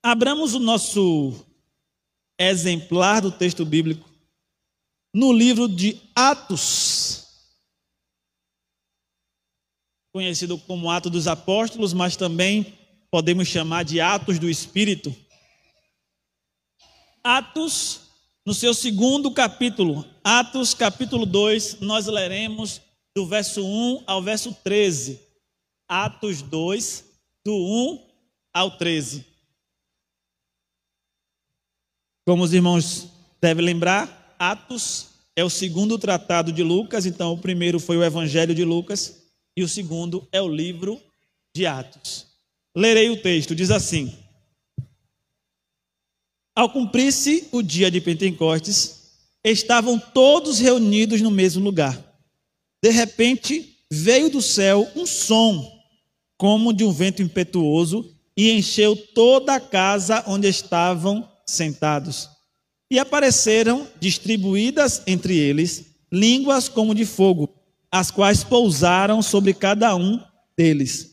Abramos o nosso exemplar do texto bíblico no livro de Atos, conhecido como Atos dos Apóstolos, mas também podemos chamar de Atos do Espírito. Atos, no seu segundo capítulo, Atos capítulo 2, nós leremos do verso 1 ao verso 13. Atos 2, do 1 ao 13. Como os irmãos devem lembrar, Atos é o segundo tratado de Lucas, então o primeiro foi o Evangelho de Lucas e o segundo é o livro de Atos. Lerei o texto, diz assim: Ao cumprir-se o dia de Pentecostes, estavam todos reunidos no mesmo lugar. De repente, veio do céu um som, como de um vento impetuoso, e encheu toda a casa onde estavam sentados. E apareceram, distribuídas entre eles, línguas como de fogo, as quais pousaram sobre cada um deles.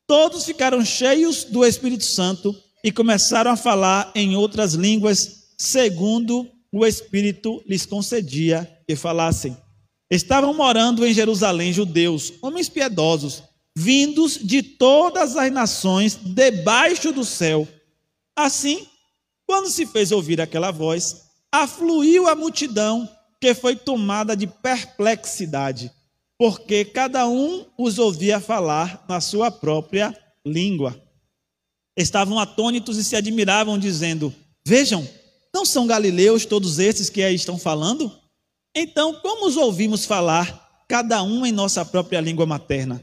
Todos ficaram cheios do Espírito Santo e começaram a falar em outras línguas, segundo o Espírito lhes concedia que falassem. Estavam morando em Jerusalém judeus, homens piedosos, vindos de todas as nações debaixo do céu. Assim, quando se fez ouvir aquela voz, afluiu a multidão, que foi tomada de perplexidade, porque cada um os ouvia falar na sua própria língua. Estavam atônitos e se admiravam, dizendo: Vejam, não são galileus todos esses que aí estão falando? Então, como os ouvimos falar, cada um em nossa própria língua materna?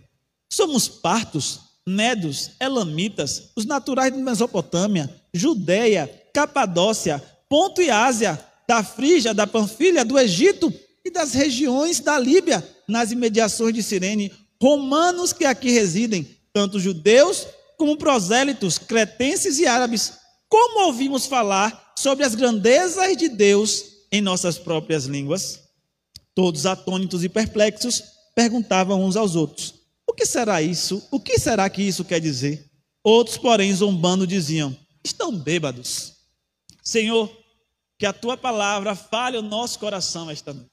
Somos partos, medos, elamitas, os naturais de Mesopotâmia, Judeia, Capadócia, Ponto e Ásia, da Frígia, da Panfilha, do Egito e das regiões da Líbia, nas imediações de Cirene, romanos que aqui residem, tanto judeus como prosélitos, cretenses e árabes. Como ouvimos falar sobre as grandezas de Deus em nossas próprias línguas? Todos atônitos e perplexos perguntavam uns aos outros: O que será isso? O que será que isso quer dizer? Outros, porém, zombando, diziam: Estão bêbados. Senhor, que a Tua palavra fale o nosso coração esta noite.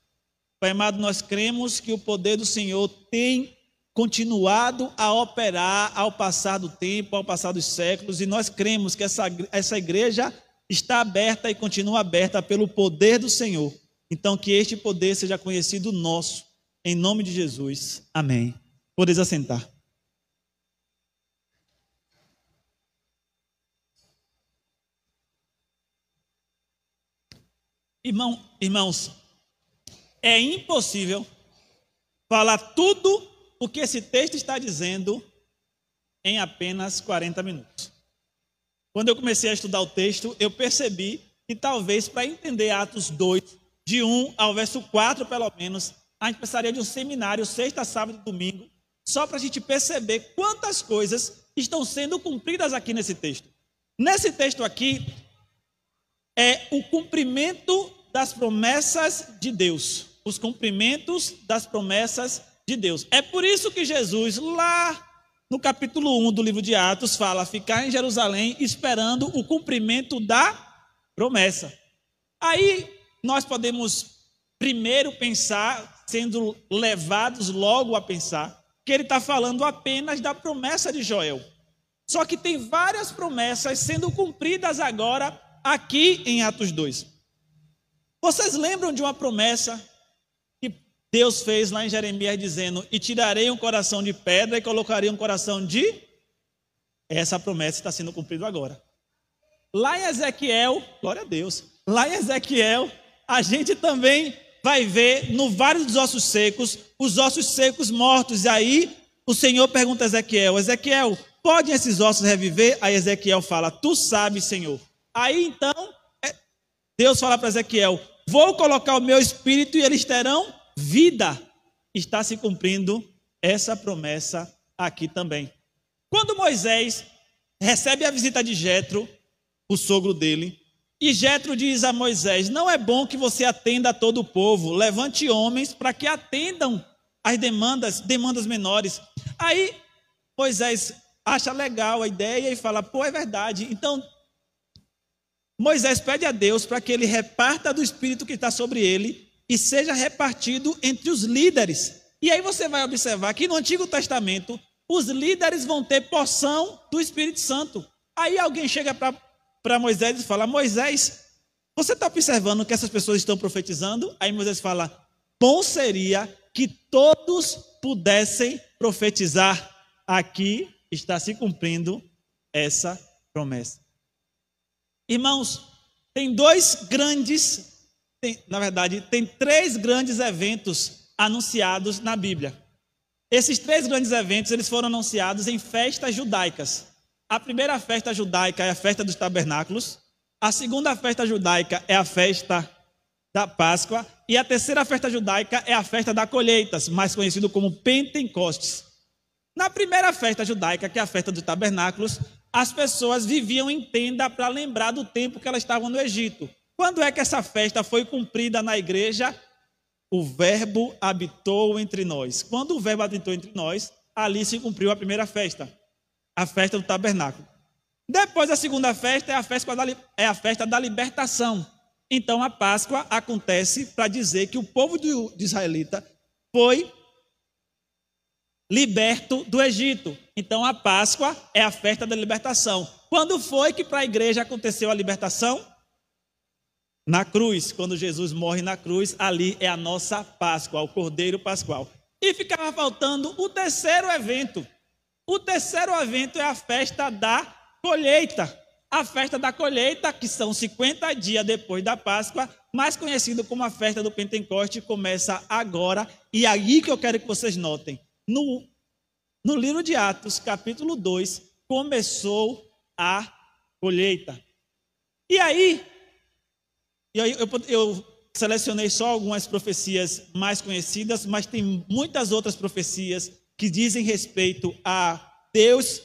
Pai amado, nós cremos que o poder do Senhor tem continuado a operar ao passar do tempo, ao passar dos séculos, e nós cremos que essa igreja está aberta e continua aberta pelo poder do Senhor. Então, que este poder seja conhecido nosso, em nome de Jesus. Amém. Podeis assentar. Irmãos, é impossível falar tudo o que esse texto está dizendo em apenas 40 minutos. Quando eu comecei a estudar o texto, eu percebi que talvez para entender Atos 2, de 1 ao verso 4 pelo menos, a gente precisaria de um seminário, sexta, sábado e domingo, só para a gente perceber quantas coisas estão sendo cumpridas aqui nesse texto. Nesse texto aqui, é o cumprimento das promessas de Deus. Os cumprimentos das promessas de Deus. É por isso que Jesus, lá no capítulo 1 do livro de Atos, fala: ficar em Jerusalém esperando o cumprimento da promessa. Aí nós podemos primeiro pensar, sendo levados logo a pensar, que ele está falando apenas da promessa de Joel. Só que tem várias promessas sendo cumpridas agora aqui em Atos 2. Vocês lembram de uma promessa que Deus fez lá em Jeremias, dizendo: E tirarei um coração de pedra e colocarei um coração de... Essa promessa está sendo cumprida agora. Lá em Ezequiel, glória a Deus, lá em Ezequiel, a gente também vai ver no Vale dos Ossos Secos, os ossos secos mortos. E aí o Senhor pergunta a Ezequiel: Ezequiel, podem esses ossos reviver? Aí Ezequiel fala: Tu sabes, Senhor. Aí então Deus fala para Ezequiel: Vou colocar o meu espírito e eles terão vida. Está se cumprindo essa promessa aqui também. Quando Moisés recebe a visita de Jetro, o sogro dele, e Jetro diz a Moisés: Não é bom que você atenda a todo o povo, levante homens para que atendam as demandas menores. Aí Moisés acha legal a ideia e fala: Pô, é verdade. Então Moisés pede a Deus para que ele reparta do Espírito que está sobre ele e seja repartido entre os líderes. E aí você vai observar que no Antigo Testamento, os líderes vão ter porção do Espírito Santo. Aí alguém chega para Moisés e fala: Moisés, você está observando que essas pessoas estão profetizando? Aí Moisés fala: bom seria que todos pudessem profetizar. Aqui está se cumprindo essa promessa. Irmãos, tem três grandes eventos anunciados na Bíblia. Esses três grandes eventos, eles foram anunciados em festas judaicas. A primeira festa judaica é a festa dos tabernáculos. A segunda festa judaica é a festa da Páscoa. E a terceira festa judaica é a festa da colheitas, mais conhecido como Pentecostes. Na primeira festa judaica, que é a festa dos tabernáculos, as pessoas viviam em tenda para lembrar do tempo que elas estavam no Egito. Quando é que essa festa foi cumprida na igreja? O verbo habitou entre nós. Quando o verbo habitou entre nós, ali se cumpriu a primeira festa, a festa do tabernáculo. Depois, a segunda festa é a festa da libertação. Então, a Páscoa acontece para dizer que o povo de israelita foi liberto do Egito. Então, a Páscoa é a festa da libertação. Quando foi que para a igreja aconteceu a libertação? Na cruz, quando Jesus morre na cruz, ali é a nossa Páscoa, o Cordeiro Pascual. E ficava faltando o terceiro evento. O terceiro evento é a festa da colheita. A festa da colheita, que são 50 dias depois da Páscoa, mais conhecido como a festa do Pentecoste, começa agora. E aí que eu quero que vocês notem. No livro de Atos, capítulo 2, começou a colheita. E aí, eu selecionei só algumas profecias mais conhecidas, mas tem muitas outras profecias que dizem respeito a Deus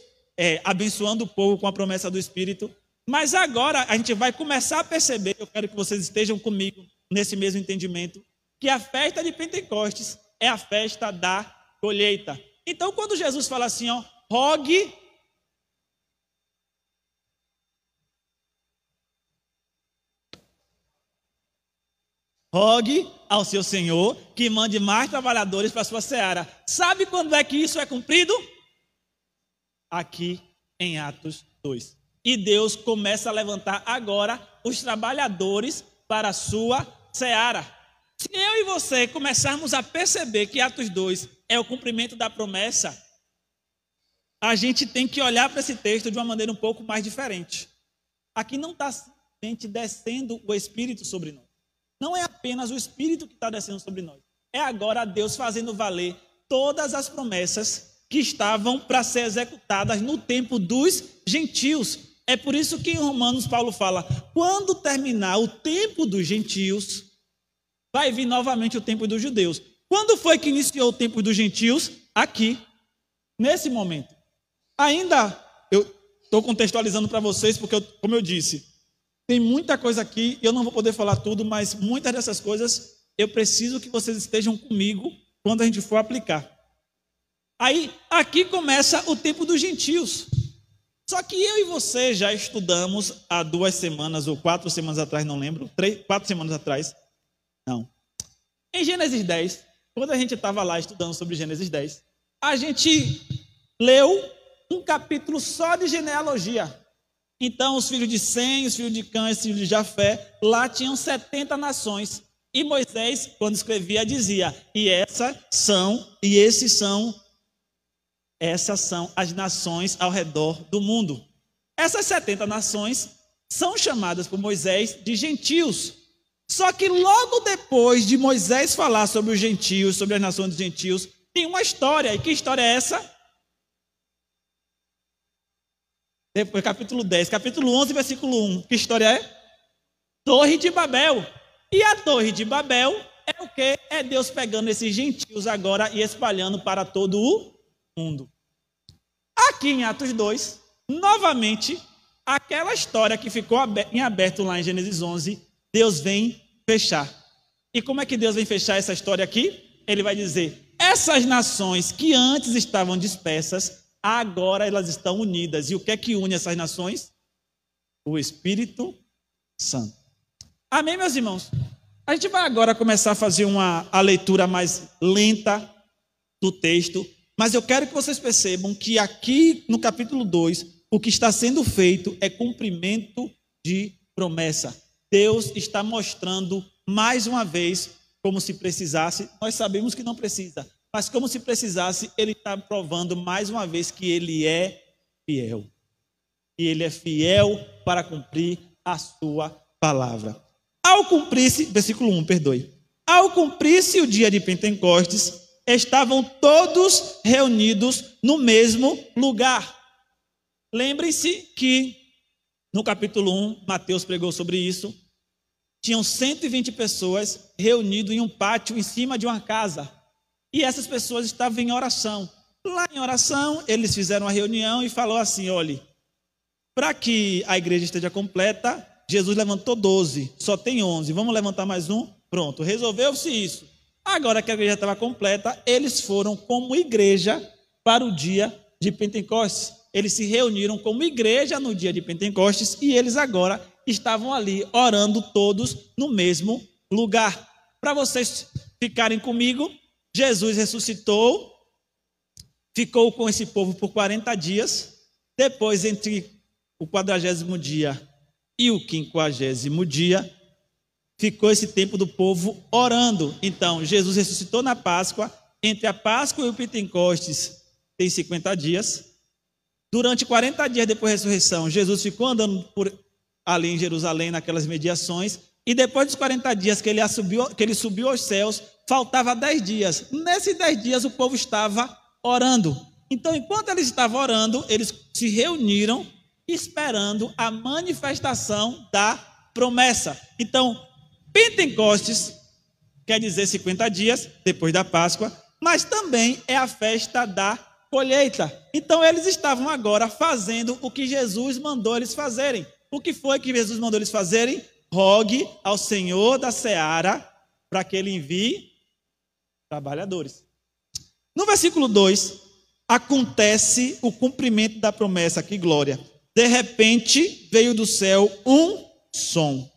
abençoando o povo com a promessa do Espírito. Mas agora a gente vai começar a perceber, eu quero que vocês estejam comigo nesse mesmo entendimento, que a festa de Pentecostes é a festa da colheita. Então, quando Jesus fala assim, rogue ao seu Senhor que mande mais trabalhadores para a sua seara. Sabe quando é que isso é cumprido? Aqui em Atos 2. E Deus começa a levantar agora os trabalhadores para a sua seara. Se eu e você começarmos a perceber que Atos 2 é o cumprimento da promessa, a gente tem que olhar para esse texto de uma maneira um pouco mais diferente. Aqui não está simplesmente descendo o Espírito sobre nós. Não é apenas o Espírito que está descendo sobre nós. É agora Deus fazendo valer todas as promessas que estavam para ser executadas no tempo dos gentios. É por isso que em Romanos Paulo fala, quando terminar o tempo dos gentios, vai vir novamente o tempo dos judeus. Quando foi que iniciou o tempo dos gentios? Aqui, nesse momento. Ainda, eu estou contextualizando para vocês, porque, como eu disse, tem muita coisa aqui, eu não vou poder falar tudo, mas muitas dessas coisas eu preciso que vocês estejam comigo quando a gente for aplicar. Aí, aqui começa o tempo dos gentios. Só que eu e você já estudamos há 2 semanas ou 4 semanas atrás, não lembro, 4 semanas atrás, não. Em Gênesis 10, quando a gente estava lá estudando sobre Gênesis 10, a gente leu um capítulo só de genealogia. Então, os filhos de Sem, os filhos de Cã, os filhos de Jafé, lá tinham 70 nações. E Moisés, quando escrevia, dizia, essas são as nações ao redor do mundo. Essas 70 nações são chamadas por Moisés de gentios. Só que logo depois de Moisés falar sobre os gentios, sobre as nações dos gentios, tem uma história. E que história é essa? Depois, capítulo 10, capítulo 11, versículo 1. Que história é? Torre de Babel. E a Torre de Babel é o quê? É Deus pegando esses gentios agora e espalhando para todo o mundo. Aqui em Atos 2, novamente, aquela história que ficou em aberto lá em Gênesis 11, Deus vem fechar. E como é que Deus vem fechar essa história aqui? Ele vai dizer, essas nações que antes estavam dispersas, agora elas estão unidas. E o que é que une essas nações? O Espírito Santo. Amém, meus irmãos? A gente vai agora começar a fazer a leitura mais lenta do texto, mas eu quero que vocês percebam que aqui no capítulo 2, o que está sendo feito é cumprimento de promessa. Deus está mostrando mais uma vez, como se precisasse, nós sabemos que não precisa, mas como se precisasse, Ele está provando mais uma vez que Ele é fiel. E Ele é fiel para cumprir a sua palavra. Ao cumprir-se, versículo 1, perdoe. Ao cumprir-se o dia de Pentecostes, estavam todos reunidos no mesmo lugar. Lembrem-se que no capítulo 1, Mateus pregou sobre isso. Tinham 120 pessoas reunidas em um pátio em cima de uma casa. E essas pessoas estavam em oração. Lá em oração, eles fizeram uma reunião e falou assim: olhe, para que a igreja esteja completa, Jesus levantou 12, só tem 11. Vamos levantar mais um? Pronto, resolveu-se isso. Agora que a igreja estava completa, eles foram como igreja para o dia de Pentecostes. Eles se reuniram como igreja no dia de Pentecostes e eles agora estavam ali orando todos no mesmo lugar. Para vocês ficarem comigo, Jesus ressuscitou, ficou com esse povo por 40 dias. Depois, entre o 40º dia e o 50º dia, ficou esse tempo do povo orando. Então, Jesus ressuscitou na Páscoa. Entre a Páscoa e o Pentecostes tem 50 dias. Durante 40 dias depois da ressurreição, Jesus ficou andando ali em Jerusalém, naquelas mediações. E depois dos 40 dias que ele subiu aos céus, faltava 10 dias. Nesses 10 dias o povo estava orando. Então, enquanto eles estavam orando, eles se reuniram esperando a manifestação da promessa. Então, Pentecostes quer dizer 50 dias depois da Páscoa, mas também é a festa da colheita. Então eles estavam agora fazendo o que Jesus mandou eles fazerem. O que foi que Jesus mandou eles fazerem? Rogue ao Senhor da seara para que ele envie trabalhadores. No versículo 2, acontece o cumprimento da promessa. Que glória! De repente veio do céu um som,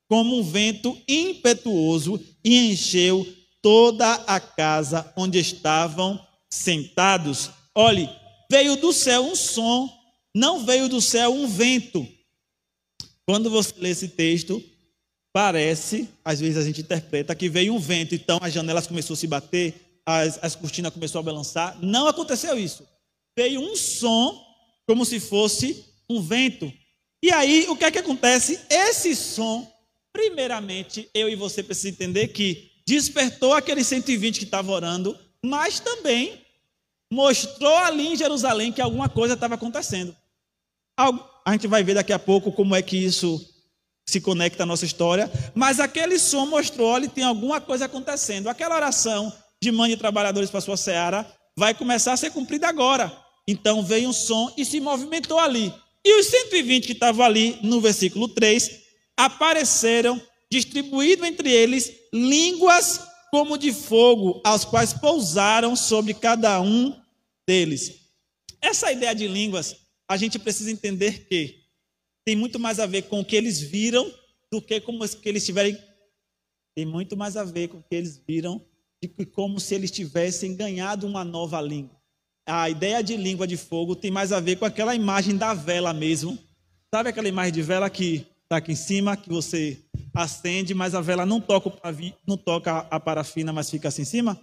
como um vento impetuoso, e encheu toda a casa onde estavam sentados. Olhe, veio do céu um som, não veio do céu um vento. Quando você lê esse texto, parece, às vezes a gente interpreta que veio um vento, então as janelas começaram a se bater, as cortinas começaram a balançar. Não aconteceu isso. Veio um som, como se fosse um vento. E aí, o que é que acontece? Esse som, primeiramente, eu e você precisamos entender que despertou aqueles 120 que estavam orando, mas também mostrou ali em Jerusalém que alguma coisa estava acontecendo. A gente vai ver daqui a pouco como é que isso se conecta à nossa história, mas aquele som mostrou, olha, tem alguma coisa acontecendo. Aquela oração de mãe de trabalhadores para a sua seara vai começar a ser cumprida agora. Então veio um som e se movimentou ali. E os 120 que estavam ali, no versículo 3, apareceram, distribuído entre eles, línguas como de fogo, aos quais pousaram sobre cada um deles. Essa ideia de línguas, a gente precisa entender que tem muito mais a ver com o que eles viram do que como que eles tiverem. Tem muito mais a ver com o que eles viram do que como se eles tivessem ganhado uma nova língua. A ideia de língua de fogo tem mais a ver com aquela imagem da vela mesmo. Sabe aquela imagem de vela que está aqui em cima, que você acende, mas a vela não toca a parafina, mas fica assim em cima?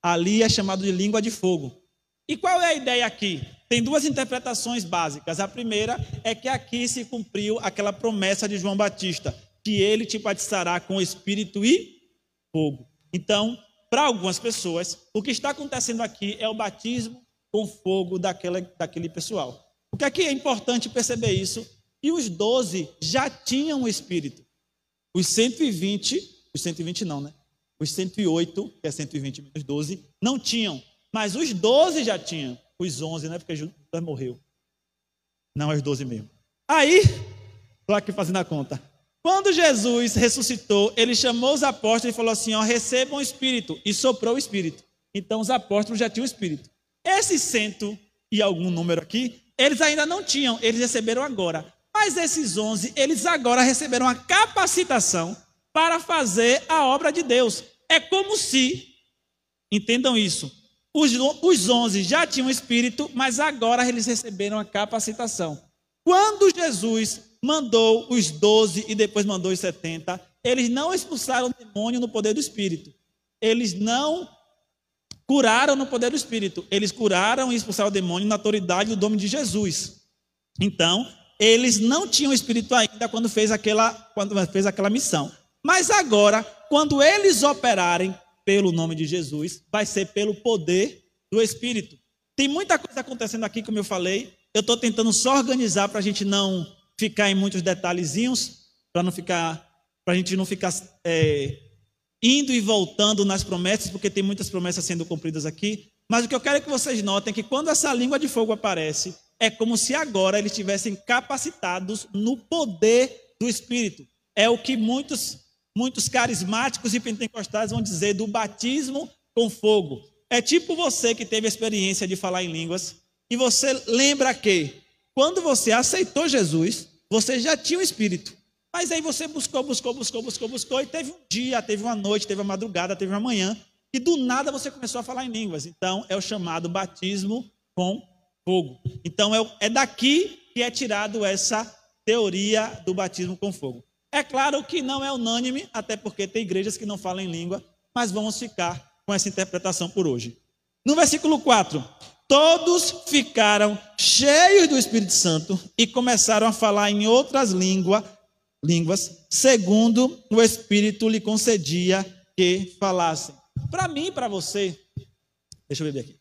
Ali é chamado de língua de fogo. E qual é a ideia aqui? Tem duas interpretações básicas. A primeira é que aqui se cumpriu aquela promessa de João Batista, que ele te batizará com espírito e fogo. Então, para algumas pessoas, o que está acontecendo aqui é o batismo com fogo daquele pessoal. O que é importante perceber isso? E os 12 já tinham o Espírito. Os 120 não, né? Os 108, que é 120 menos 12, não tinham. Mas os 12 já tinham. Os 11, né? Porque Judas morreu. Não, é os 12 mesmo. Aí, estou aqui fazendo a conta. Quando Jesus ressuscitou, ele chamou os apóstolos e falou assim, ó, recebam o Espírito. E soprou o Espírito. Então, os apóstolos já tinham o Espírito. Esses 100 e algum número aqui, eles ainda não tinham. Eles receberam agora. Mas esses 11, eles agora receberam a capacitação para fazer a obra de Deus. É como se, entendam isso, os 11 já tinham espírito, mas agora eles receberam a capacitação. Quando Jesus mandou os 12 e depois mandou os 70, eles não expulsaram o demônio no poder do Espírito. Eles não curaram no poder do Espírito. Eles curaram e expulsaram o demônio na autoridade do nome de Jesus. Então, eles não tinham Espírito ainda quando fez aquela missão. Mas agora, quando eles operarem pelo nome de Jesus, vai ser pelo poder do Espírito. Tem muita coisa acontecendo aqui, como eu falei. Eu estou tentando só organizar para a gente não ficar em muitos detalhezinhos, para a gente não ficar indo e voltando nas promessas, porque tem muitas promessas sendo cumpridas aqui. Mas o que eu quero é que vocês notem que quando essa língua de fogo aparece, é como se agora eles estivessem capacitados no poder do Espírito. É o que muitos carismáticos e pentecostais vão dizer do batismo com fogo. É tipo você que teve a experiência de falar em línguas, e você lembra que quando você aceitou Jesus, você já tinha o Espírito. Mas aí você buscou, e teve um dia, teve uma noite, teve uma madrugada, teve uma manhã, e do nada você começou a falar em línguas. Então é o chamado batismo com fogo. Então é daqui que é tirado essa teoria do batismo com fogo. É claro que não é unânime, até porque tem igrejas que não falam em língua, mas vamos ficar com essa interpretação por hoje. No versículo 4, todos ficaram cheios do Espírito Santo e começaram a falar em outras línguas, segundo o Espírito lhe concedia que falassem. Para mim e para você, deixa eu beber aqui.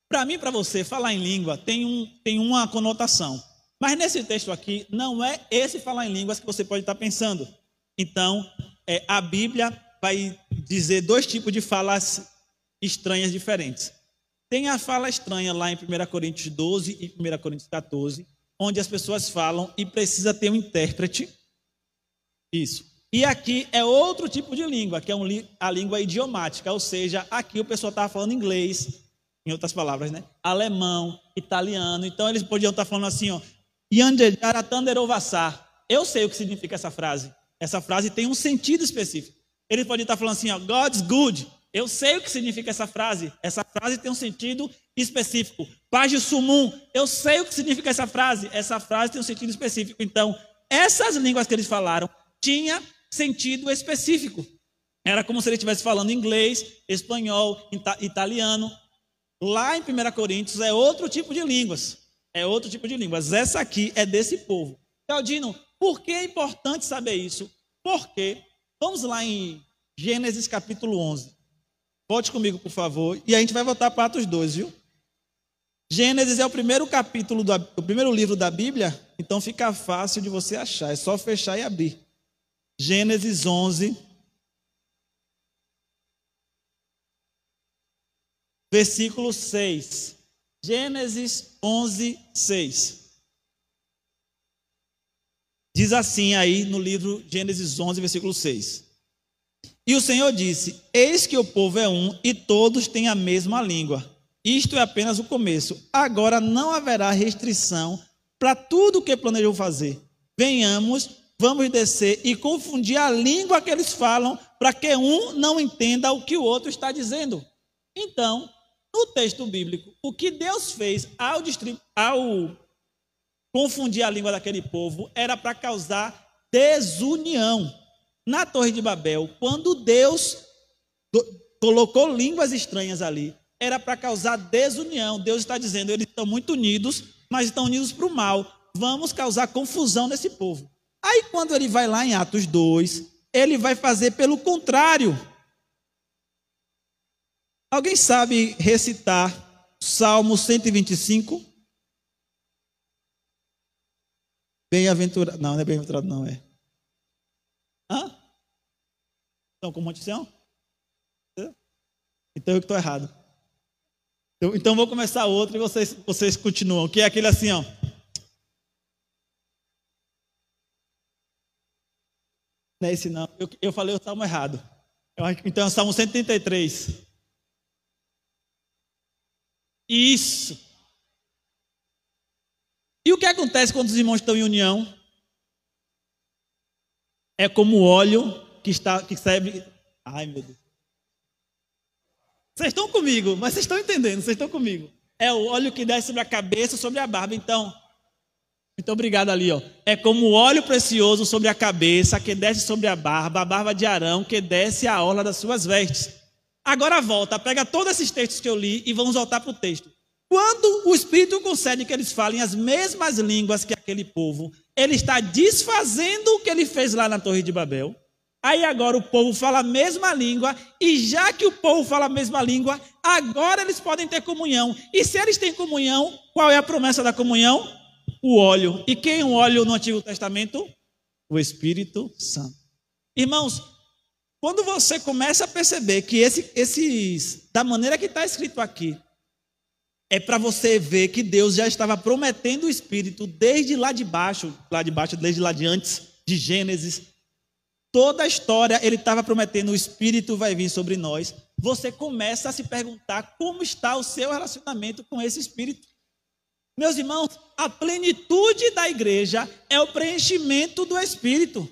Para mim e para você, falar em língua tem uma conotação. Mas nesse texto aqui, não é esse falar em línguas que você pode estar pensando. Então, a Bíblia vai dizer dois tipos de falas estranhas diferentes. Tem a fala estranha lá em 1 Coríntios 12 e 1 Coríntios 14, onde as pessoas falam e precisa ter um intérprete. Isso. E aqui é outro tipo de língua, que é a língua idiomática, ou seja, aqui o pessoal estava falando inglês, em outras palavras, né? Alemão, italiano. Então eles podiam estar falando assim, ó, eu sei o que significa essa frase. Essa frase tem um sentido específico. Eles podem estar falando assim, ó, God's good. Eu sei o que significa essa frase. Essa frase tem um sentido específico. Page sumum. Eu sei o que significa essa frase. Essa frase tem um sentido específico. Então, essas línguas que eles falaram tinha sentido específico. Era como se ele estivesse falando inglês, espanhol, italiano. Lá em 1 Coríntios é outro tipo de línguas. É outro tipo de línguas. Essa aqui é desse povo. Claudino, por que é importante saber isso? Porque, vamos lá em Gênesis capítulo 11. Volte comigo, por favor. E a gente vai voltar para Atos 2, viu? Gênesis é o primeiro capítulo, o primeiro livro da Bíblia. Então fica fácil de você achar. É só fechar e abrir. Gênesis 11. Versículo 6. Gênesis 11, 6. Diz assim aí no livro Gênesis 11, versículo 6. E o Senhor disse, eis que o povo é um e todos têm a mesma língua. Isto é apenas o começo. Agora não haverá restrição para tudo o que planejou fazer. Venhamos, vamos descer e confundir a língua que eles falam para que um não entenda o que o outro está dizendo. Então, no texto bíblico, o que Deus fez ao confundir a língua daquele povo era para causar desunião. Na Torre de Babel, quando Deus colocou línguas estranhas ali, era para causar desunião. Deus está dizendo, eles estão muito unidos, mas estão unidos para o mal. Vamos causar confusão nesse povo. Aí quando ele vai lá em Atos 2, ele vai fazer pelo contrário. Alguém sabe recitar Salmo 125? Bem-aventurado. Não é bem-aventurado, não é. Hã? Estão com maldição? Então eu que estou errado. Então vou começar outro e vocês continuam. Que é aquele assim, ó. Não é esse não. Eu falei o salmo errado. Então é o Salmo 133. Isso. E o que acontece quando os irmãos estão em união? É como o óleo que serve... Ai, meu Deus. Vocês estão comigo, mas vocês estão entendendo, vocês estão comigo. É o óleo que desce sobre a cabeça, sobre a barba. Então, muito obrigado ali, ó. É como o óleo precioso sobre a cabeça, que desce sobre a barba de Arão, que desce a orla das suas vestes. Agora volta, pega todos esses textos que eu li e vamos voltar para o texto. Quando o Espírito concede que eles falem as mesmas línguas que aquele povo, ele está desfazendo o que ele fez lá na Torre de Babel. Aí agora o povo fala a mesma língua, e já que o povo fala a mesma língua, agora eles podem ter comunhão. E se eles têm comunhão, qual é a promessa da comunhão? O óleo. E quem é o óleo no Antigo Testamento? O Espírito Santo. Irmãos, quando você começa a perceber que da maneira que está escrito aqui, é para você ver que Deus já estava prometendo o Espírito desde lá de baixo, desde lá de antes de Gênesis. Toda a história ele estava prometendo, o Espírito vai vir sobre nós. Você começa a se perguntar como está o seu relacionamento com esse Espírito. Meus irmãos, a plenitude da igreja é o preenchimento do Espírito.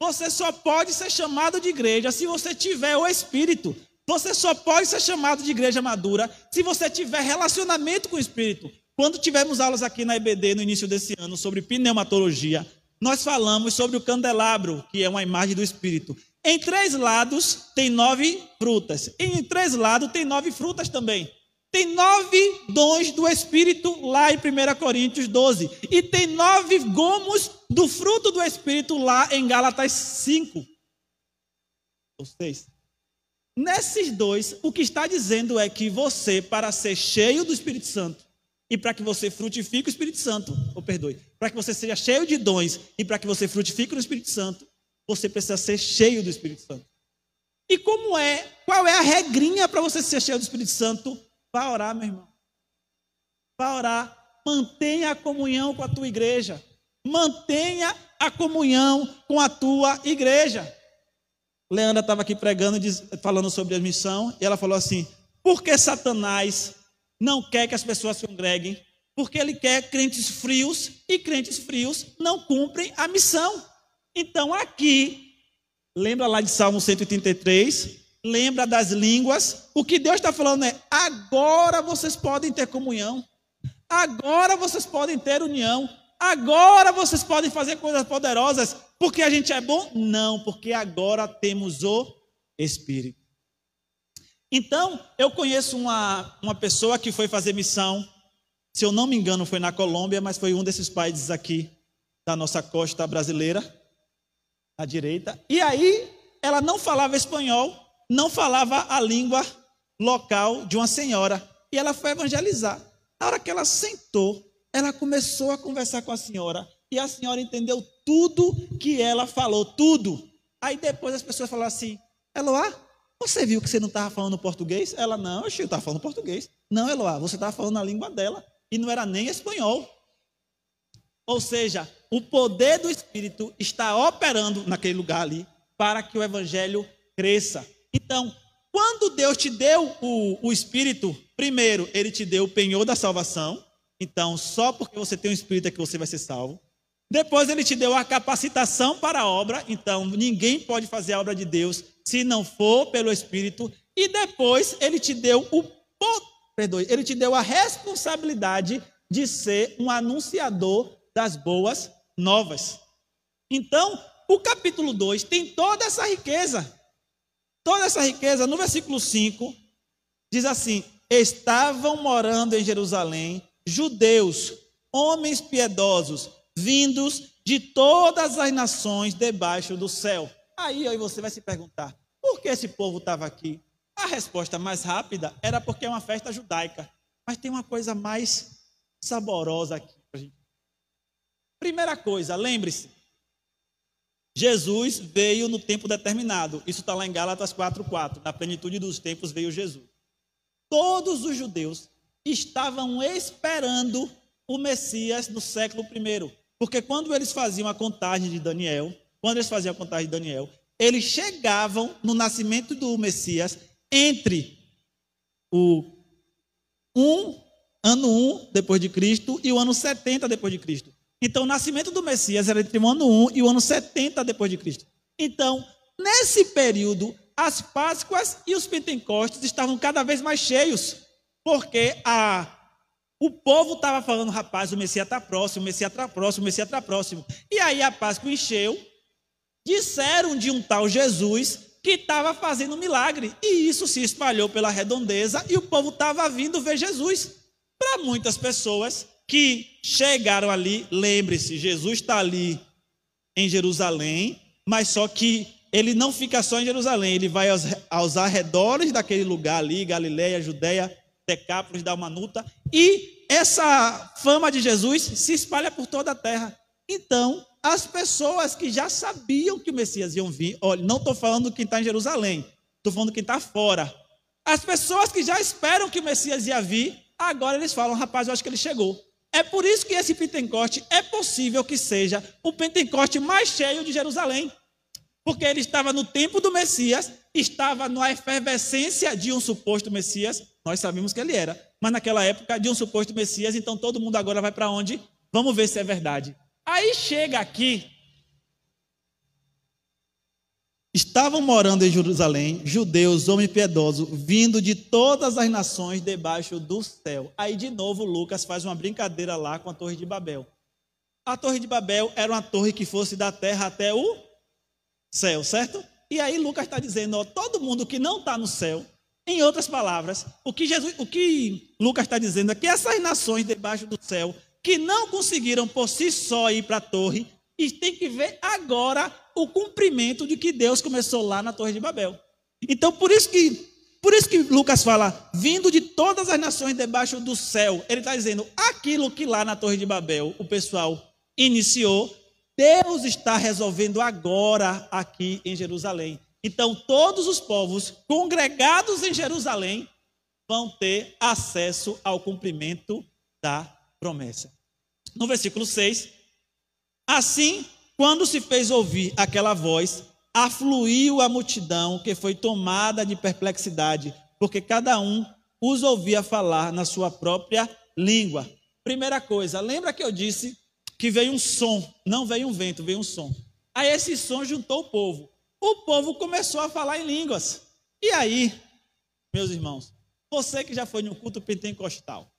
Você só pode ser chamado de igreja se você tiver o Espírito. Você só pode ser chamado de igreja madura se você tiver relacionamento com o Espírito. Quando tivemos aulas aqui na EBD no início desse ano sobre pneumatologia, nós falamos sobre o candelabro, que é uma imagem do Espírito. Em 3 lados tem 9 frutas. Em 3 lados tem 9 frutas também. Tem 9 dons do Espírito lá em 1 Coríntios 12. E tem 9 gomos do fruto do Espírito lá em Gálatas 5. Ou 6. Nesses 2, o que está dizendo é que você, para ser cheio do Espírito Santo, e para que você frutifique o Espírito Santo, para que você seja cheio de dons e para que você frutifique no Espírito Santo, você precisa ser cheio do Espírito Santo. E qual é a regrinha para você ser cheio do Espírito Santo? Vá orar, meu irmão. Vá orar. Mantenha a comunhão com a tua igreja. Mantenha a comunhão com a tua igreja. Leandra estava aqui pregando, falando sobre a missão, e ela falou assim: por que Satanás não quer que as pessoas se congreguem? Porque ele quer crentes frios, e crentes frios não cumprem a missão. Então aqui, lembra lá de Salmo 133, lembra das línguas, o que Deus está falando é: agora vocês podem ter comunhão, agora vocês podem ter união, agora vocês podem fazer coisas poderosas, porque a gente é bom? Não, porque agora temos o Espírito. Então, eu conheço uma pessoa que foi fazer missão, se eu não me engano foi na Colômbia, mas foi um desses países aqui da nossa costa brasileira, à direita. E aí, ela não falava espanhol, não falava a língua local de uma senhora. E ela foi evangelizar. Na hora que ela sentou, ela começou a conversar com a senhora. E a senhora entendeu tudo que ela falou, tudo. Aí depois as pessoas falaram assim: Eloá, você viu que você não estava falando português? Ela: não, eu estava falando português. Não, Eloá, você estava falando a língua dela. E não era nem espanhol. Ou seja, o poder do Espírito está operando naquele lugar ali para que o evangelho cresça. Então, quando Deus te deu o Espírito, primeiro, ele te deu o penhor da salvação. Então, só porque você tem o Espírito é que você vai ser salvo. Depois ele te deu a capacitação para a obra. Então, ninguém pode fazer a obra de Deus se não for pelo Espírito. E depois ele te deu ele te deu a responsabilidade de ser um anunciador das boas novas. Então, o capítulo 2 tem toda essa riqueza. Toda essa riqueza. No versículo 5, diz assim: estavam morando em Jerusalém judeus, homens piedosos, vindos de todas as nações debaixo do céu. Aí você vai se perguntar: por que esse povo estava aqui? A resposta mais rápida era porque é uma festa judaica. Mas tem uma coisa mais saborosa aqui para a gente. Primeira coisa, lembre-se, Jesus veio no tempo determinado. Isso está lá em Gálatas 4:4. Na plenitude dos tempos veio Jesus. Todos os judeus estavam esperando o Messias no século I. Porque quando eles faziam a contagem de Daniel, eles chegavam no nascimento do Messias entre o 1 ano 1 depois de Cristo e o ano 70 depois de Cristo. Então, o nascimento do Messias era entre o ano 1 e o ano 70 depois de Cristo. Então, nesse período, as Páscoas e os Pentecostes estavam cada vez mais cheios, porque o povo estava falando, rapaz, o Messias está próximo, o Messias está próximo, o Messias está próximo. E aí a Páscoa encheu, disseram de um tal Jesus que estava fazendo um milagre, e isso se espalhou pela redondeza, e o povo estava vindo ver Jesus. Para muitas pessoas que chegaram ali, lembre-se, Jesus está ali em Jerusalém, mas só que ele não fica só em Jerusalém, ele vai aos arredores daquele lugar ali, Galileia, Judeia, Decápolis, Dalmanuta, e essa fama de Jesus se espalha por toda a terra. Então, as pessoas que já sabiam que o Messias ia vir, olha, não estou falando quem está em Jerusalém, estou falando quem está fora. As pessoas que já esperam que o Messias ia vir, agora eles falam, rapaz, eu acho que ele chegou. É por isso que esse Pentecoste é possível que seja o Pentecoste mais cheio de Jerusalém. Porque ele estava no tempo do Messias, estava na efervescência de um suposto Messias, nós sabemos que ele era, mas naquela época de um suposto Messias, então todo mundo agora vai para onde? Vamos ver se é verdade. Aí chega aqui, estavam morando em Jerusalém, judeus, homens piedosos, vindo de todas as nações debaixo do céu. Aí de novo Lucas faz uma brincadeira lá com a Torre de Babel. A Torre de Babel era uma torre que fosse da terra até o céu, certo? E aí Lucas está dizendo, ó, todo mundo que não está no céu, em outras palavras, o que Lucas está dizendo é que essas nações debaixo do céu, que não conseguiram por si só ir para a torre, e tem que ver agora o cumprimento de que Deus começou lá na Torre de Babel. Então, por isso que Lucas fala, vindo de todas as nações debaixo do céu, ele está dizendo, aquilo que lá na Torre de Babel o pessoal iniciou, Deus está resolvendo agora aqui em Jerusalém. Então, todos os povos congregados em Jerusalém vão ter acesso ao cumprimento da promessa. No versículo 6, assim, quando se fez ouvir aquela voz, afluiu a multidão que foi tomada de perplexidade, porque cada um os ouvia falar na sua própria língua. Primeira coisa, lembra que eu disse que veio um som, não veio um vento, veio um som. Aí esse som juntou o povo. O povo começou a falar em línguas. E aí, meus irmãos, você que já foi no culto pentecostal,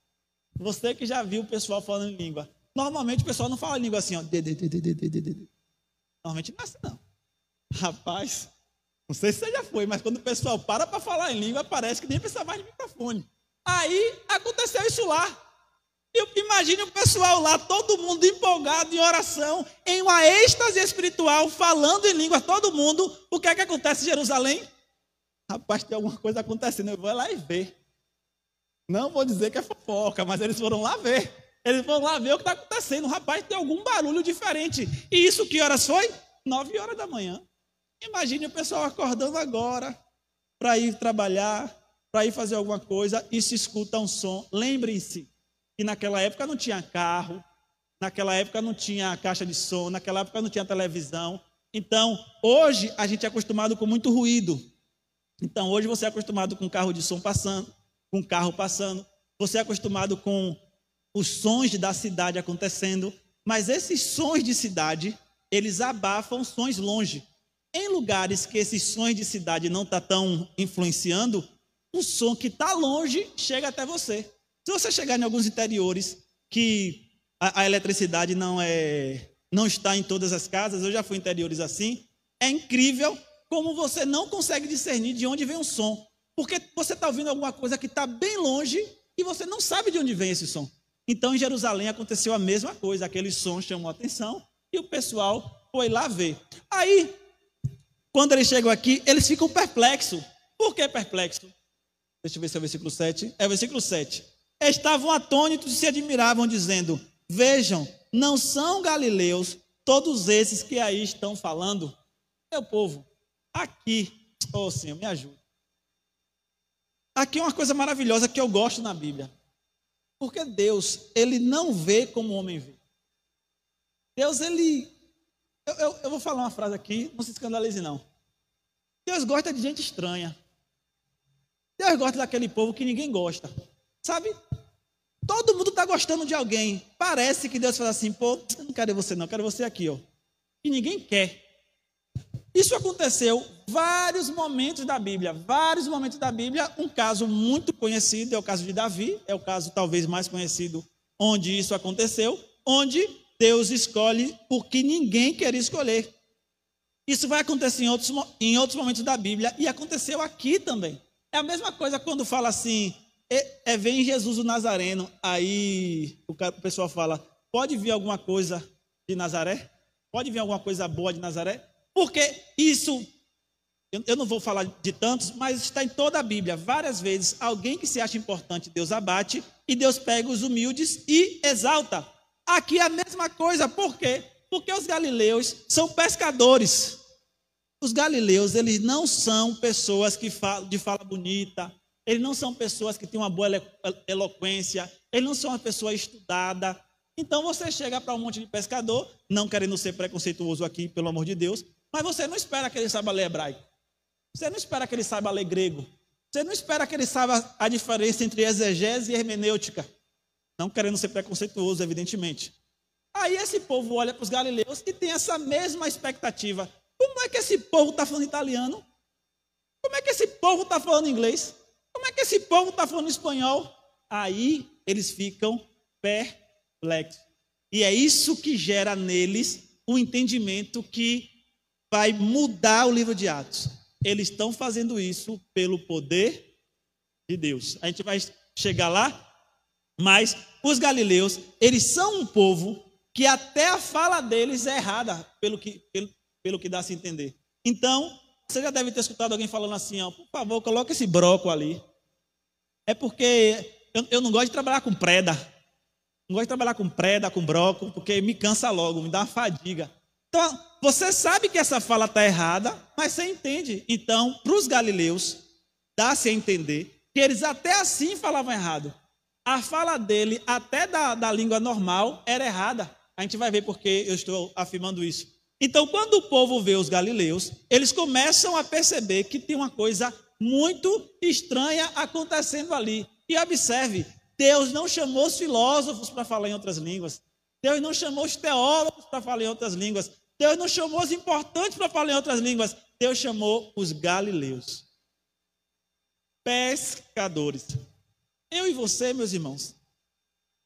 você que já viu o pessoal falando em língua, normalmente o pessoal não fala em língua assim, ó. Normalmente não é assim, não. Rapaz, não sei se você já foi, mas quando o pessoal para falar em língua, parece que nem precisa mais de microfone. Aí aconteceu isso lá. Imagine o pessoal lá, todo mundo empolgado em oração, em uma êxtase espiritual, falando em língua, todo mundo. O que é que acontece em Jerusalém? Rapaz, tem alguma coisa acontecendo, eu vou lá e ver. Não vou dizer que é fofoca, mas eles foram lá ver. Eles foram lá ver o que está acontecendo. Rapaz, tem algum barulho diferente. E isso que horas foi? 9 horas da manhã. Imagine o pessoal acordando agora para ir trabalhar, para ir fazer alguma coisa e se escuta um som. Lembrem-se que naquela época não tinha carro, naquela época não tinha caixa de som, naquela época não tinha televisão. Então, hoje a gente é acostumado com muito ruído. Então, hoje você é acostumado com carro de som passando, com carro passando, você é acostumado com os sons da cidade acontecendo, mas esses sons de cidade, eles abafam sons longe. Em lugares que esses sons de cidade não estão tão influenciando, um som que está longe chega até você. Se você chegar em alguns interiores que a eletricidade não está em todas as casas, eu já fui em interiores assim, é incrível como você não consegue discernir de onde vem o som. Porque você está ouvindo alguma coisa que está bem longe e você não sabe de onde vem esse som. Então, em Jerusalém aconteceu a mesma coisa, aquele som chamou a atenção e o pessoal foi lá ver. Aí, quando eles chegam aqui, eles ficam perplexos. Por que perplexos? Deixa eu ver se é o versículo 7. É o versículo 7. Estavam atônitos e se admiravam, dizendo, vejam, não são galileus todos esses que aí estão falando? Meu povo, aqui, oh Senhor, me ajuda. Aqui é uma coisa maravilhosa que eu gosto na Bíblia. Porque Deus, Ele não vê como o homem vê. Deus, Ele... Eu vou falar uma frase aqui, não se escandalize não. Deus gosta de gente estranha. Deus gosta daquele povo que ninguém gosta. Sabe? Todo mundo está gostando de alguém. Parece que Deus fala assim, pô, eu não quero você não, eu quero você aqui, ó. E ninguém quer. Isso aconteceu vários momentos da Bíblia. Vários momentos da Bíblia. Um caso muito conhecido é o caso de Davi. É o caso talvez mais conhecido onde isso aconteceu. Onde Deus escolhe o que ninguém quer escolher. Isso vai acontecer em outros momentos da Bíblia. E aconteceu aqui também. É a mesma coisa quando fala assim, vem Jesus o Nazareno. Aí o pessoal fala, pode vir alguma coisa de Nazaré? Pode vir alguma coisa boa de Nazaré? Porque isso, eu não vou falar de tantos, mas está em toda a Bíblia. Várias vezes, alguém que se acha importante, Deus abate, e Deus pega os humildes e exalta. Aqui é a mesma coisa, por quê? Porque os galileus são pescadores. Os galileus, eles não são pessoas que falam de fala bonita, eles não são pessoas que têm uma boa eloquência, eles não são uma pessoa estudada. Então você chega para um monte de pescador, não querendo ser preconceituoso aqui, pelo amor de Deus, mas você não espera que ele saiba ler hebraico. Você não espera que ele saiba ler grego. Você não espera que ele saiba a diferença entre exegese e hermenêutica. Não querendo ser preconceituoso, evidentemente. Aí esse povo olha para os galileus e tem essa mesma expectativa. Como é que esse povo está falando italiano? Como é que esse povo está falando inglês? Como é que esse povo está falando espanhol? Aí eles ficam perplexos. E é isso que gera neles o entendimento que vai mudar o livro de Atos. Eles estão fazendo isso pelo poder de Deus. A gente vai chegar lá, mas os galileus, eles são um povo que até a fala deles é errada, pelo que dá a se entender. Então, você já deve ter escutado alguém falando assim, ó, por favor, coloca esse brócolis ali. É porque eu não gosto de trabalhar com preda. Não gosto de trabalhar com preda, com brócolis, porque me cansa logo, me dá uma fadiga. Então, você sabe que essa fala está errada, mas você entende. Então, para os galileus, dá-se a entender que eles até assim falavam errado. A fala dele, até da língua normal, era errada. A gente vai ver porque eu estou afirmando isso. Então, quando o povo vê os galileus, eles começam a perceber que tem uma coisa muito estranha acontecendo ali. E observe, Deus não chamou os filósofos para falar em outras línguas. Deus não chamou os teólogos para falar em outras línguas. Deus não chamou os importantes para falar em outras línguas. Deus chamou os galileus. Pescadores. Eu e você, meus irmãos,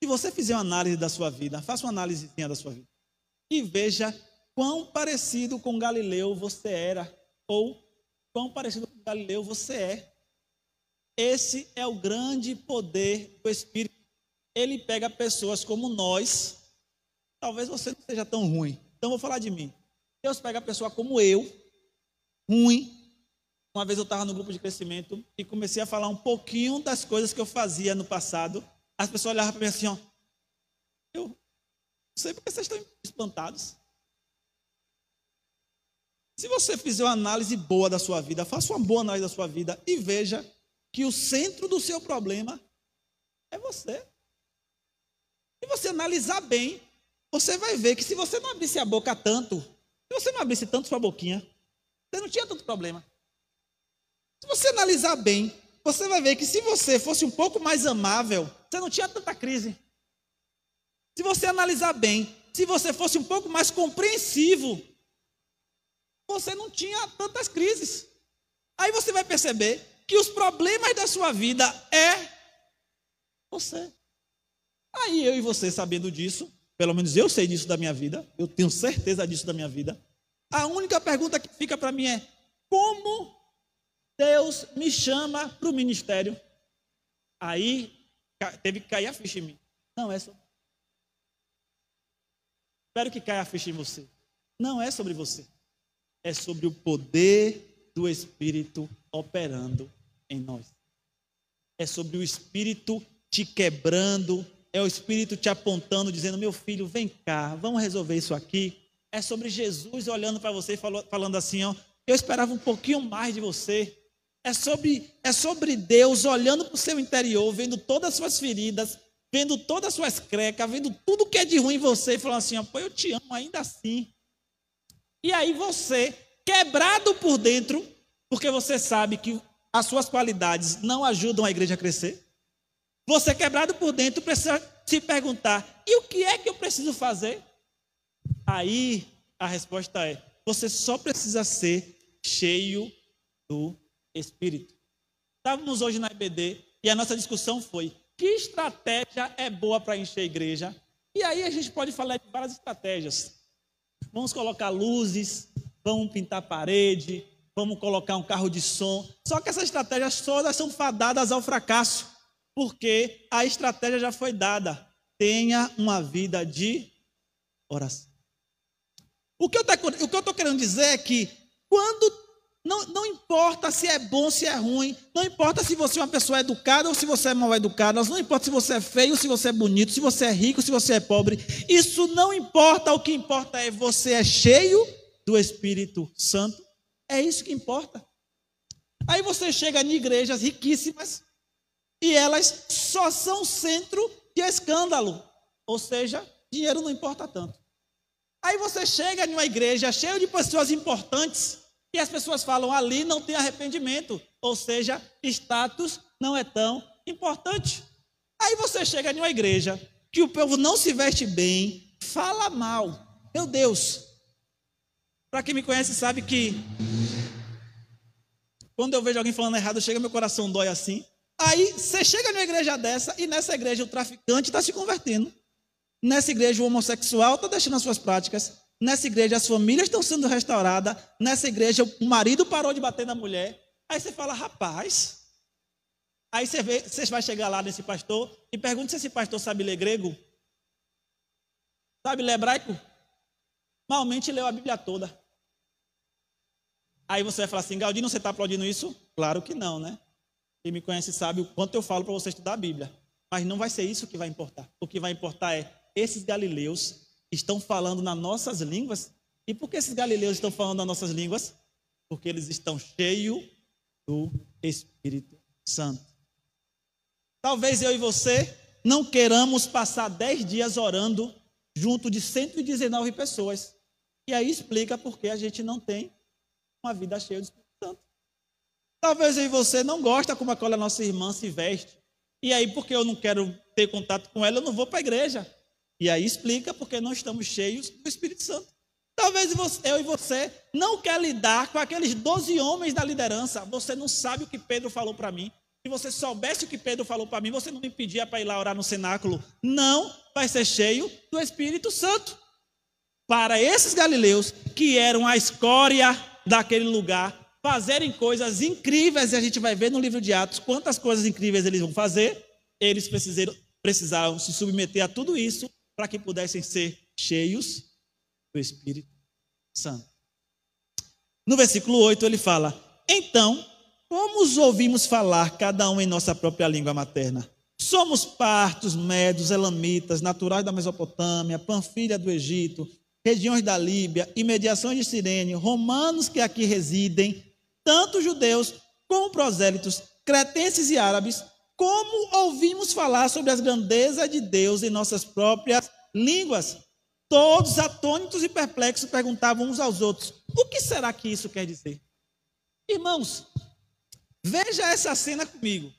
se você fizer uma análise da sua vida, faça uma análisezinha da sua vida e veja quão parecido com Galileu você era ou quão parecido com Galileu você é. Esse é o grande poder do Espírito. Ele pega pessoas como nós. Talvez você não seja tão ruim. Então, vou falar de mim. Deus pega a pessoa como eu, ruim. Uma vez eu estava no grupo de crescimento e comecei a falar um pouquinho das coisas que eu fazia no passado. As pessoas olhavam para mim assim, ó. Eu não sei porque vocês estão espantados. Se você fizer uma análise boa da sua vida, faça uma boa análise da sua vida e veja que o centro do seu problema é você. Se você analisar bem, você vai ver que se você não abrisse a boca tanto, se você não abrisse tanto sua boquinha, você não tinha tanto problema. Se você analisar bem, você vai ver que se você fosse um pouco mais amável, você não tinha tanta crise. Se você analisar bem, se você fosse um pouco mais compreensivo, você não tinha tantas crises. Aí você vai perceber que os problemas da sua vida é você. Aí eu e você, sabendo disso, pelo menos eu sei disso da minha vida, eu tenho certeza disso da minha vida, a única pergunta que fica para mim é: como Deus me chama para o ministério? Aí teve que cair a ficha em mim. Não é sobre. Espero que caia a ficha em você. Não é sobre você. É sobre o poder do Espírito operando em nós. É sobre o Espírito te quebrando. É o Espírito te apontando, dizendo: meu filho, vem cá, vamos resolver isso aqui. É sobre Jesus olhando para você e falando assim, ó, eu esperava um pouquinho mais de você. É sobre Deus olhando para o seu interior, vendo todas as suas feridas, vendo todas as suas crecas, vendo tudo que é de ruim em você e falando assim, ó, pô, eu te amo ainda assim. E aí você, quebrado por dentro, porque você sabe que as suas qualidades não ajudam a igreja a crescer, Você quebrado por dentro precisa se perguntar: e o que é que eu preciso fazer? Aí a resposta é: você só precisa ser cheio do Espírito. Estávamos hoje na IBD e a nossa discussão foi: que estratégia é boa para encher a igreja? E aí a gente pode falar de várias estratégias. Vamos colocar luzes, vamos pintar parede, vamos colocar um carro de som. Só que essas estratégias todas são fadadas ao fracasso, porque a estratégia já foi dada. Tenha uma vida de oração. O que eu estou querendo dizer é que quando não importa se é bom, se é ruim, não importa se você é uma pessoa educada ou se você é mal educada, não importa se você é feio, se você é bonito, se você é rico, se você é pobre, isso não importa, o que importa é você é cheio do Espírito Santo, é isso que importa. Aí você chega em igrejas riquíssimas e elas só são centro de escândalo, ou seja, dinheiro não importa tanto. Aí você chega em uma igreja cheia de pessoas importantes e as pessoas falam: ali não tem arrependimento, ou seja, status não é tão importante. Aí você chega em uma igreja que o povo não se veste bem, fala mal. Meu Deus, para quem me conhece sabe que quando eu vejo alguém falando errado, chega meu coração dói assim. Aí você chega numa igreja dessa e nessa igreja o traficante está se convertendo. Nessa igreja o homossexual está deixando as suas práticas. Nessa igreja as famílias estão sendo restauradas. Nessa igreja o marido parou de bater na mulher. Aí você fala: rapaz. Aí você vai chegar lá nesse pastor e pergunta se esse pastor sabe ler grego. Sabe ler hebraico? Malmente leu a Bíblia toda. Aí você vai falar assim: Galdino, você está aplaudindo isso? Claro que não, né? Quem me conhece sabe o quanto eu falo para você estudar a Bíblia. Mas não vai ser isso que vai importar. O que vai importar é: esses galileus estão falando nas nossas línguas. E por que esses galileus estão falando nas nossas línguas? Porque eles estão cheios do Espírito Santo. Talvez eu e você não queiramos passar 10 dias orando junto de 119 pessoas. E aí explica por que a gente não tem uma vida cheia do Espírito Santo. Talvez eu e você não gosta como aquela nossa irmã se veste. E aí, porque eu não quero ter contato com ela, eu não vou para a igreja. E aí explica porque não estamos cheios do Espírito Santo. Talvez eu e você não quer lidar com aqueles 12 homens da liderança. Você não sabe o que Pedro falou para mim. Se você soubesse o que Pedro falou para mim, você não me pedia para ir lá orar no cenáculo. Não vai ser cheio do Espírito Santo. Para esses galileus, que eram a escória daquele lugar, fazerem coisas incríveis, e a gente vai ver no livro de Atos quantas coisas incríveis eles vão fazer, eles precisaram se submeter a tudo isso para que pudessem ser cheios do Espírito Santo. No versículo 8 ele fala: então, como os ouvimos falar, cada um em nossa própria língua materna? Somos partos, médios, elamitas, naturais da Mesopotâmia, Panfilha do Egito, regiões da Líbia, imediações de Cirene, romanos que aqui residem, tanto judeus como prosélitos, cretenses e árabes. Como ouvimos falar sobre as grandezas de Deus em nossas próprias línguas? Todos atônitos e perplexos perguntavam uns aos outros: o que será que isso quer dizer? Irmãos, veja essa cena comigo.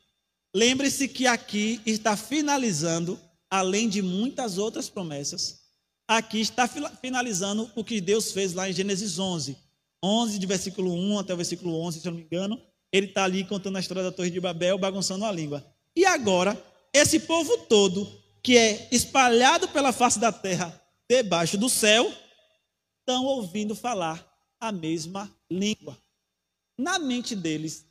Lembre-se que aqui está finalizando, além de muitas outras promessas, aqui está finalizando o que Deus fez lá em Gênesis 11, de versículo 1 até o versículo 11, se eu não me engano. Ele está ali contando a história da Torre de Babel, bagunçando a língua. E agora, esse povo todo, que é espalhado pela face da terra, debaixo do céu, estão ouvindo falar a mesma língua. Na mente deles,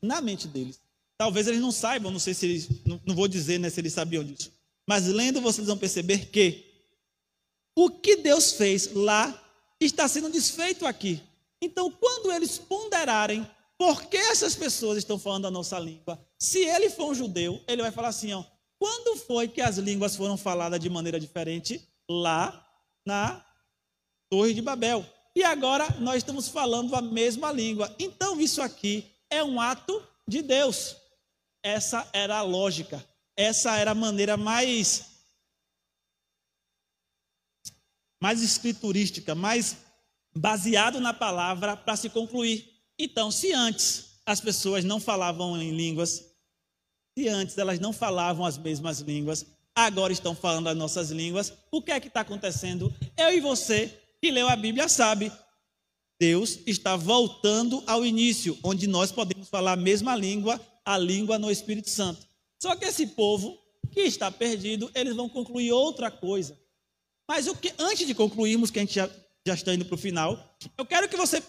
talvez eles não saibam, não sei se eles, não vou dizer, né, se eles sabiam disso, mas lendo vocês vão perceber que o que Deus fez lá está sendo desfeito aqui. Então, quando eles ponderarem por que essas pessoas estão falando a nossa língua, se ele for um judeu, ele vai falar assim: ó, quando foi que as línguas foram faladas de maneira diferente? Lá na Torre de Babel. E agora nós estamos falando a mesma língua. Então isso aqui é um ato de Deus. Essa era a lógica. Essa era a maneira mais escriturística, mais baseado na palavra para se concluir. Então, se antes as pessoas não falavam em línguas, Se antes elas não falavam as mesmas línguas, agora estão falando as nossas línguas. O que é que está acontecendo? Eu e você, que leu a Bíblia, sabe. Deus está voltando ao início, onde nós podemos falar a mesma língua, a língua no Espírito Santo. Só que esse povo que está perdido, eles vão concluir outra coisa. Mas antes de concluirmos, que a gente já está indo para o final, eu quero que você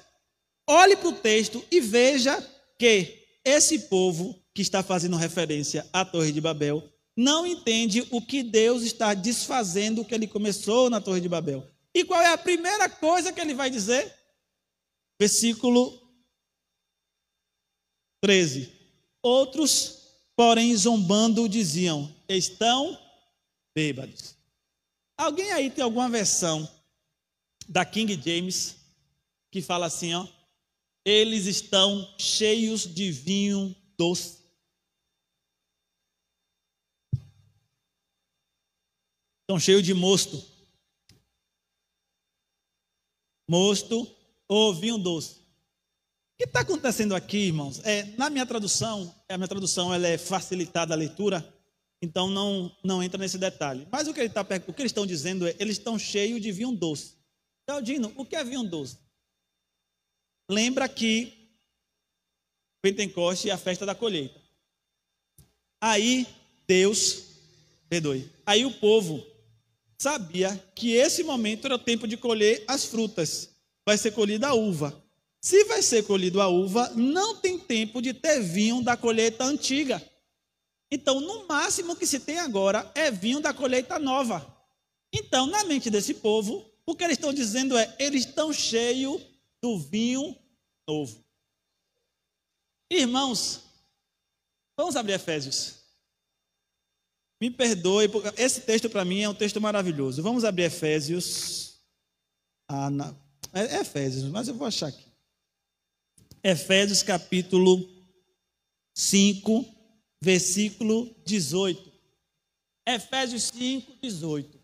olhe para o texto e veja que esse povo que está fazendo referência à Torre de Babel não entende o que Deus está desfazendo, o que ele começou na Torre de Babel. E qual é a primeira coisa que ele vai dizer? Versículo 13. Outros, porém, zombando, diziam: estão bêbados. Alguém aí tem alguma versão da King James que fala assim, ó: eles estão cheios de vinho doce. Estão cheios de mosto. Mosto ou vinho doce. O que está acontecendo aqui, irmãos? Na minha tradução, ela é facilitada a leitura, então não entra nesse detalhe. Mas o que eles estão dizendo é: eles estão cheios de vinho doce. Galdino, o que é vinho doce? Lembra que Pentecoste é a festa da colheita. Aí o povo sabia que esse momento era o tempo de colher as frutas. Vai ser colhida a uva. Se vai ser colhida a uva, não tem tempo de ter vinho da colheita antiga. Então, no máximo que se tem agora é vinho da colheita nova. Então, na mente desse povo, o que eles estão dizendo é: eles estão cheios do vinho novo. Irmãos, vamos abrir Efésios. Me perdoe, porque esse texto para mim é um texto maravilhoso. Vamos abrir Efésios. Efésios, mas eu vou achar aqui. Efésios capítulo 5, versículo 18. Efésios 5, 18.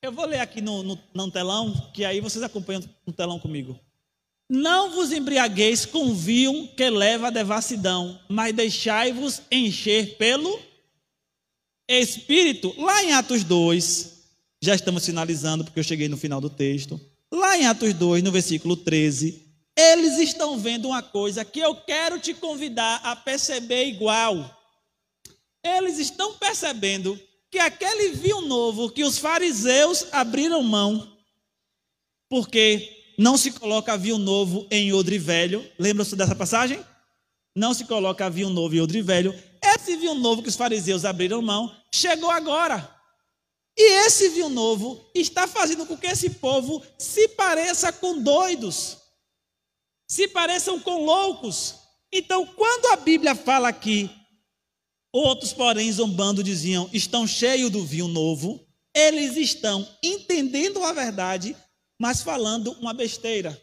Eu vou ler aqui no telão, que aí vocês acompanham no telão comigo. Não vos embriagueis com vinho que leva à devassidão, mas deixai-vos encher pelo Espírito. Lá em Atos 2, já estamos finalizando porque eu cheguei no final do texto. Lá em Atos 2, no versículo 13, eles estão vendo uma coisa que eu quero te convidar a perceber igual. Eles estão percebendo que aquele vinho novo que os fariseus abriram mão, porque não se coloca vinho novo em odre velho. Lembram-se dessa passagem? Não se coloca vinho novo em odre velho. Esse vinho novo que os fariseus abriram mão chegou agora. E esse vinho novo está fazendo com que esse povo se pareça com doidos, se pareçam com loucos. Então, quando a Bíblia fala aqui, outros, porém, zombando, diziam: estão cheios do vinho novo, eles estão entendendo a verdade, mas falando uma besteira.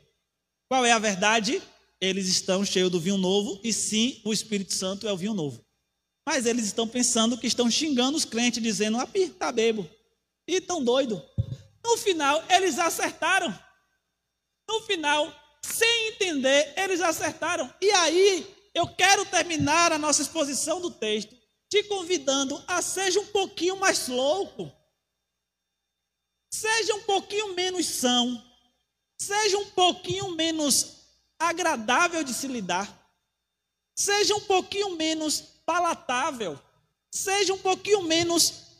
Qual é a verdade? Eles estão cheios do vinho novo, e sim, o Espírito Santo é o vinho novo. Mas eles estão pensando que estão xingando os crentes, dizendo: está bebo, e estão doido. No final, eles acertaram. No final, sem entender, eles acertaram. E aí, eu quero terminar a nossa exposição do texto te convidando a seja um pouquinho mais louco. Seja um pouquinho menos são, seja um pouquinho menos agradável de se lidar, seja um pouquinho menos palatável, seja um pouquinho menos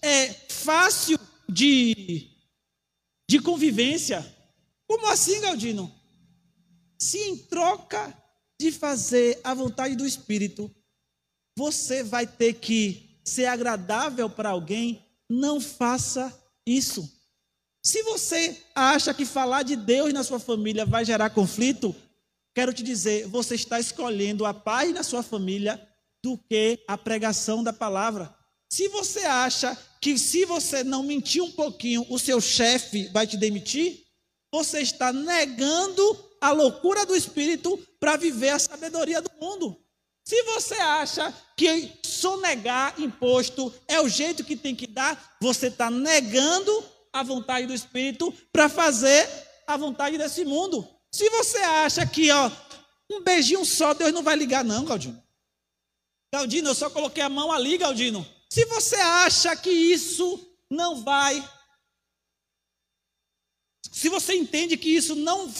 fácil de convivência. Como assim, Galdino? Se em troca de fazer a vontade do Espírito, você vai ter que ser agradável para alguém, não faça isso. Se você acha que falar de Deus na sua família vai gerar conflito, quero te dizer, você está escolhendo a paz na sua família do que a pregação da palavra. Se você acha que se você não mentir um pouquinho, o seu chefe vai te demitir, você está negando a loucura do Espírito para viver a sabedoria do mundo. Se você acha que sonegar imposto é o jeito que tem que dar, você está negando a vontade do Espírito para fazer a vontade desse mundo. Se você acha que, um beijinho só, Deus não vai ligar, não, Galdino. Galdino, eu só coloquei a mão ali, Galdino. Se você acha que isso não vai, se você entende que isso não,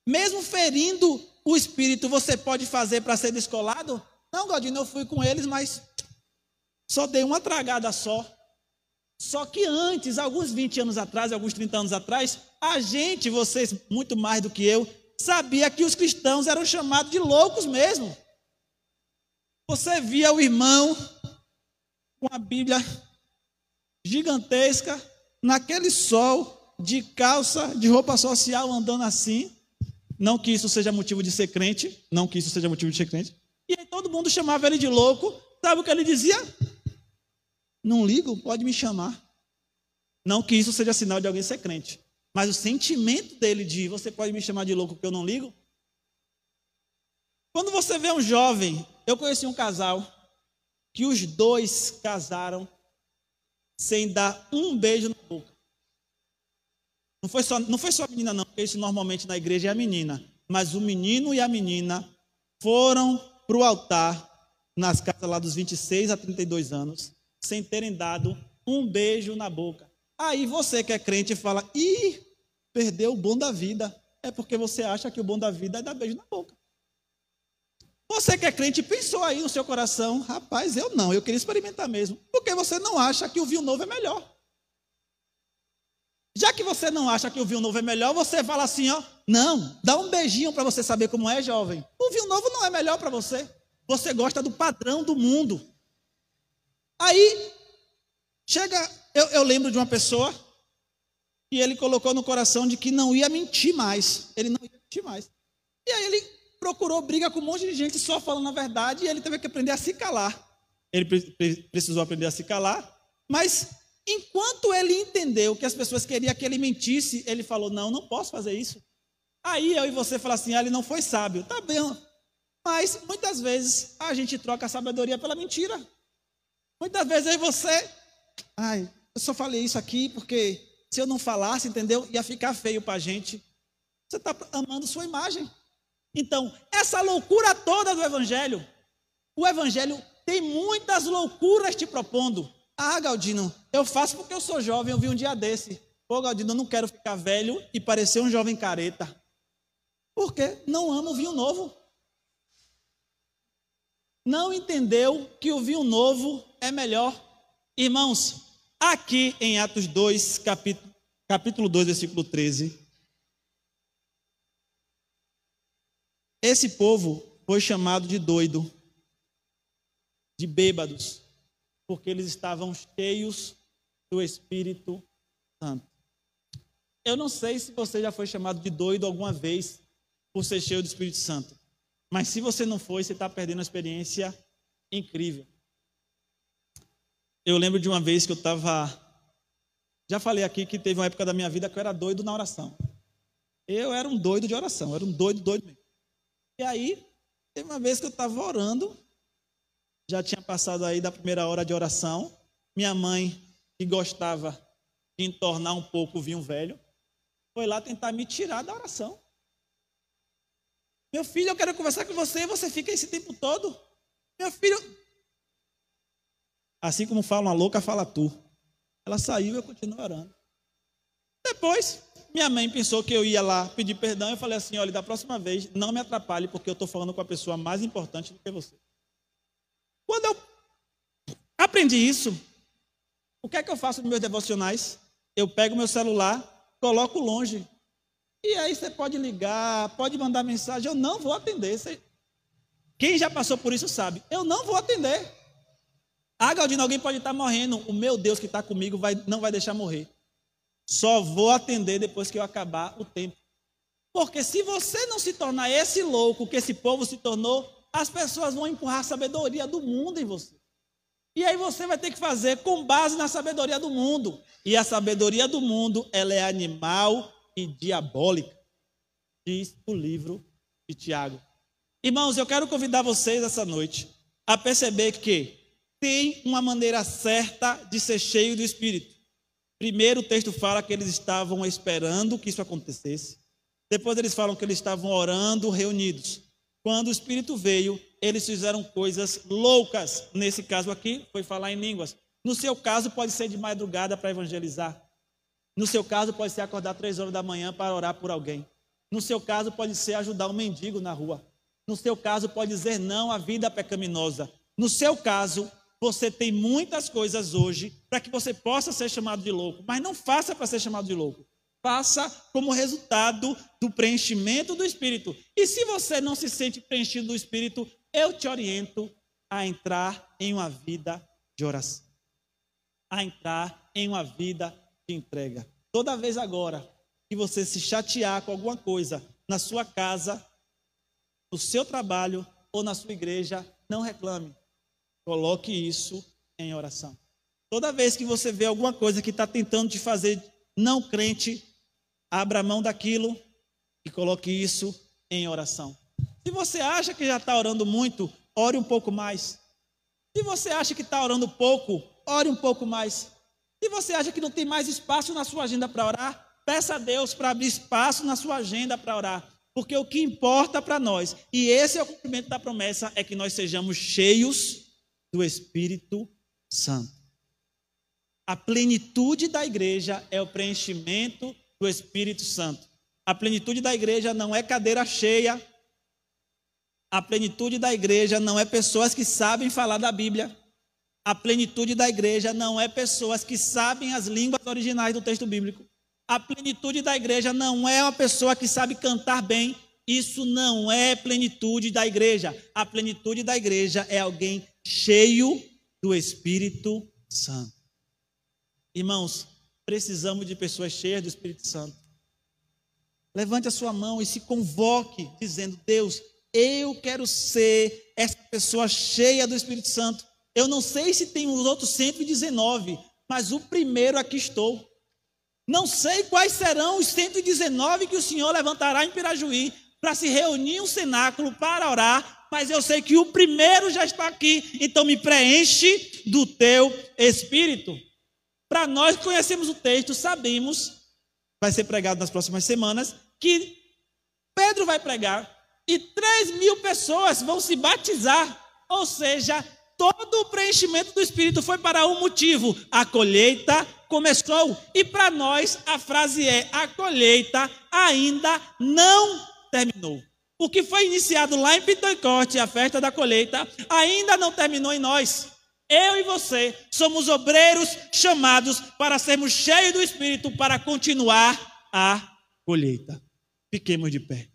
mesmo ferindo o espírito, você pode fazer para ser descolado? Não, Galdino, eu fui com eles, mas só dei uma tragada só. Só que antes, alguns 20 anos atrás, alguns 30 anos atrás, a gente, vocês muito mais do que eu, sabia que os cristãos eram chamados de loucos mesmo. Você via o irmão com a Bíblia gigantesca, naquele sol, de calça, de roupa social, andando assim. Não que isso seja motivo de ser crente, não que isso seja motivo de ser crente. E aí todo mundo chamava ele de louco. Sabe o que ele dizia? Não ligo, pode me chamar. Não que isso seja sinal de alguém ser crente. Mas o sentimento dele de você pode me chamar de louco porque eu não ligo. Quando você vê um jovem, eu conheci um casal que os dois casaram sem dar um beijo na boca. Não foi só a menina não, porque isso normalmente na igreja é a menina. Mas o menino e a menina foram para o altar nas casas lá dos 26 a 32 anos, sem terem dado um beijo na boca. Aí você que é crente fala, perdeu o bom da vida. É porque você acha que o bom da vida é dar beijo na boca. Você que é crente pensou aí no seu coração, rapaz, eu queria experimentar mesmo. Porque você não acha que o vinho novo é melhor. Já que você não acha que o vinho novo é melhor, você fala assim, não, dá um beijinho para você saber como é, jovem. O vinho novo não é melhor para você. Você gosta do padrão do mundo. Aí, eu lembro de uma pessoa que ele colocou no coração de que não ia mentir mais. Ele não ia mentir mais. E aí ele procurou briga com um monte de gente só falando a verdade e ele teve que aprender a se calar. Ele precisou aprender a se calar, mas enquanto ele entendeu que as pessoas queriam que ele mentisse, ele falou, não posso fazer isso. Aí eu e você falam assim, ele não foi sábio. Tá bem, mas muitas vezes a gente troca a sabedoria pela mentira. Muitas vezes aí você, eu só falei isso aqui porque se eu não falasse, entendeu? Ia ficar feio para a gente. Você está amando sua imagem. Então, essa loucura toda do Evangelho, o Evangelho tem muitas loucuras te propondo. Galdino, eu faço porque eu sou jovem, eu vi um dia desse. Galdino, eu não quero ficar velho e parecer um jovem careta. Por quê? Não amo o vinho novo. Não entendeu que o vinho novo é melhor. Irmãos, aqui em Atos 2, capítulo 2, versículo 13, esse povo foi chamado de doido, de bêbados, porque eles estavam cheios do Espírito Santo. Eu não sei se você já foi chamado de doido alguma vez por ser cheio do Espírito Santo. Mas se você não foi, você está perdendo uma experiência incrível. Eu lembro de uma vez que eu estava... Já falei aqui que teve uma época da minha vida que eu era doido na oração. Eu era um doido de oração, eu era um doido mesmo. E aí, teve uma vez que eu estava orando, já tinha passado aí da primeira hora de oração. Minha mãe, que gostava de entornar um pouco o vinho velho, foi lá tentar me tirar da oração. Meu filho, eu quero conversar com você e você fica esse tempo todo. Meu filho... Assim como fala uma louca, fala tu. Ela saiu e eu continuo orando. Depois, minha mãe pensou que eu ia lá pedir perdão. Eu falei assim, olha, da próxima vez, não me atrapalhe, porque eu estou falando com a pessoa mais importante do que você. Quando eu aprendi isso, o que é que eu faço nos meus devocionais? Eu pego meu celular, coloco longe. E aí você pode ligar, pode mandar mensagem, eu não vou atender. Quem já passou por isso sabe, eu não vou atender. Galdino, alguém pode estar morrendo, o meu Deus que está comigo não vai deixar morrer. Só vou atender depois que eu acabar o tempo. Porque se você não se tornar esse louco que esse povo se tornou, as pessoas vão empurrar a sabedoria do mundo em você. E aí você vai ter que fazer com base na sabedoria do mundo. E a sabedoria do mundo, ela é animal e diabólica, diz o livro de Tiago. Irmãos, eu quero convidar vocês essa noite a perceber que tem uma maneira certa de ser cheio do Espírito. Primeiro o texto fala que eles estavam esperando que isso acontecesse. Depois eles falam que eles estavam orando reunidos. Quando o Espírito veio, eles fizeram coisas loucas. Nesse caso aqui, foi falar em línguas. No seu caso, pode ser de madrugada para evangelizar. No seu caso, pode ser acordar 3 horas da manhã para orar por alguém. No seu caso, pode ser ajudar um mendigo na rua. No seu caso, pode dizer não à vida pecaminosa. No seu caso, você tem muitas coisas hoje para que você possa ser chamado de louco. Mas não faça para ser chamado de louco. Faça como resultado do preenchimento do Espírito. E se você não se sente preenchido do Espírito, eu te oriento a entrar em uma vida de oração. A entrar em uma vida de entrega. Toda vez agora que você se chatear com alguma coisa na sua casa, no seu trabalho ou na sua igreja, não reclame. Coloque isso em oração. Toda vez que você vê alguma coisa que está tentando te fazer não crente, abra mão daquilo e coloque isso em oração. Se você acha que já está orando muito, ore um pouco mais. Se você acha que está orando pouco, ore um pouco mais. Se você acha que não tem mais espaço na sua agenda para orar, peça a Deus para abrir espaço na sua agenda para orar. Porque o que importa para nós, e esse é o cumprimento da promessa, é que nós sejamos cheios do Espírito Santo. A plenitude da igreja é o preenchimento do Espírito Santo. A plenitude da igreja não é cadeira cheia. A plenitude da igreja não é pessoas que sabem falar da Bíblia. A plenitude da igreja não é pessoas que sabem as línguas originais do texto bíblico. A plenitude da igreja não é uma pessoa que sabe cantar bem. Isso não é plenitude da igreja. A plenitude da igreja é alguém cheio do Espírito Santo. Irmãos, precisamos de pessoas cheias do Espírito Santo. Levante a sua mão e se convoque, dizendo: Deus, eu quero ser essa pessoa cheia do Espírito Santo. Eu não sei se tem os outros 119, mas o primeiro aqui estou. Não sei quais serão os 119 que o Senhor levantará em Pirajuí para se reunir em um cenáculo para orar, mas eu sei que o primeiro já está aqui, então me preenche do teu Espírito. Para nós que conhecemos o texto, sabemos, vai ser pregado nas próximas semanas, que Pedro vai pregar e 3.000 pessoas vão se batizar, ou seja, todo o preenchimento do Espírito foi para um motivo: a colheita começou. E para nós a frase é: a colheita ainda não terminou. O que foi iniciado lá em Pentecostes, a festa da colheita, ainda não terminou em nós. Eu e você somos obreiros chamados para sermos cheios do Espírito para continuar a colheita. Fiquemos de pé.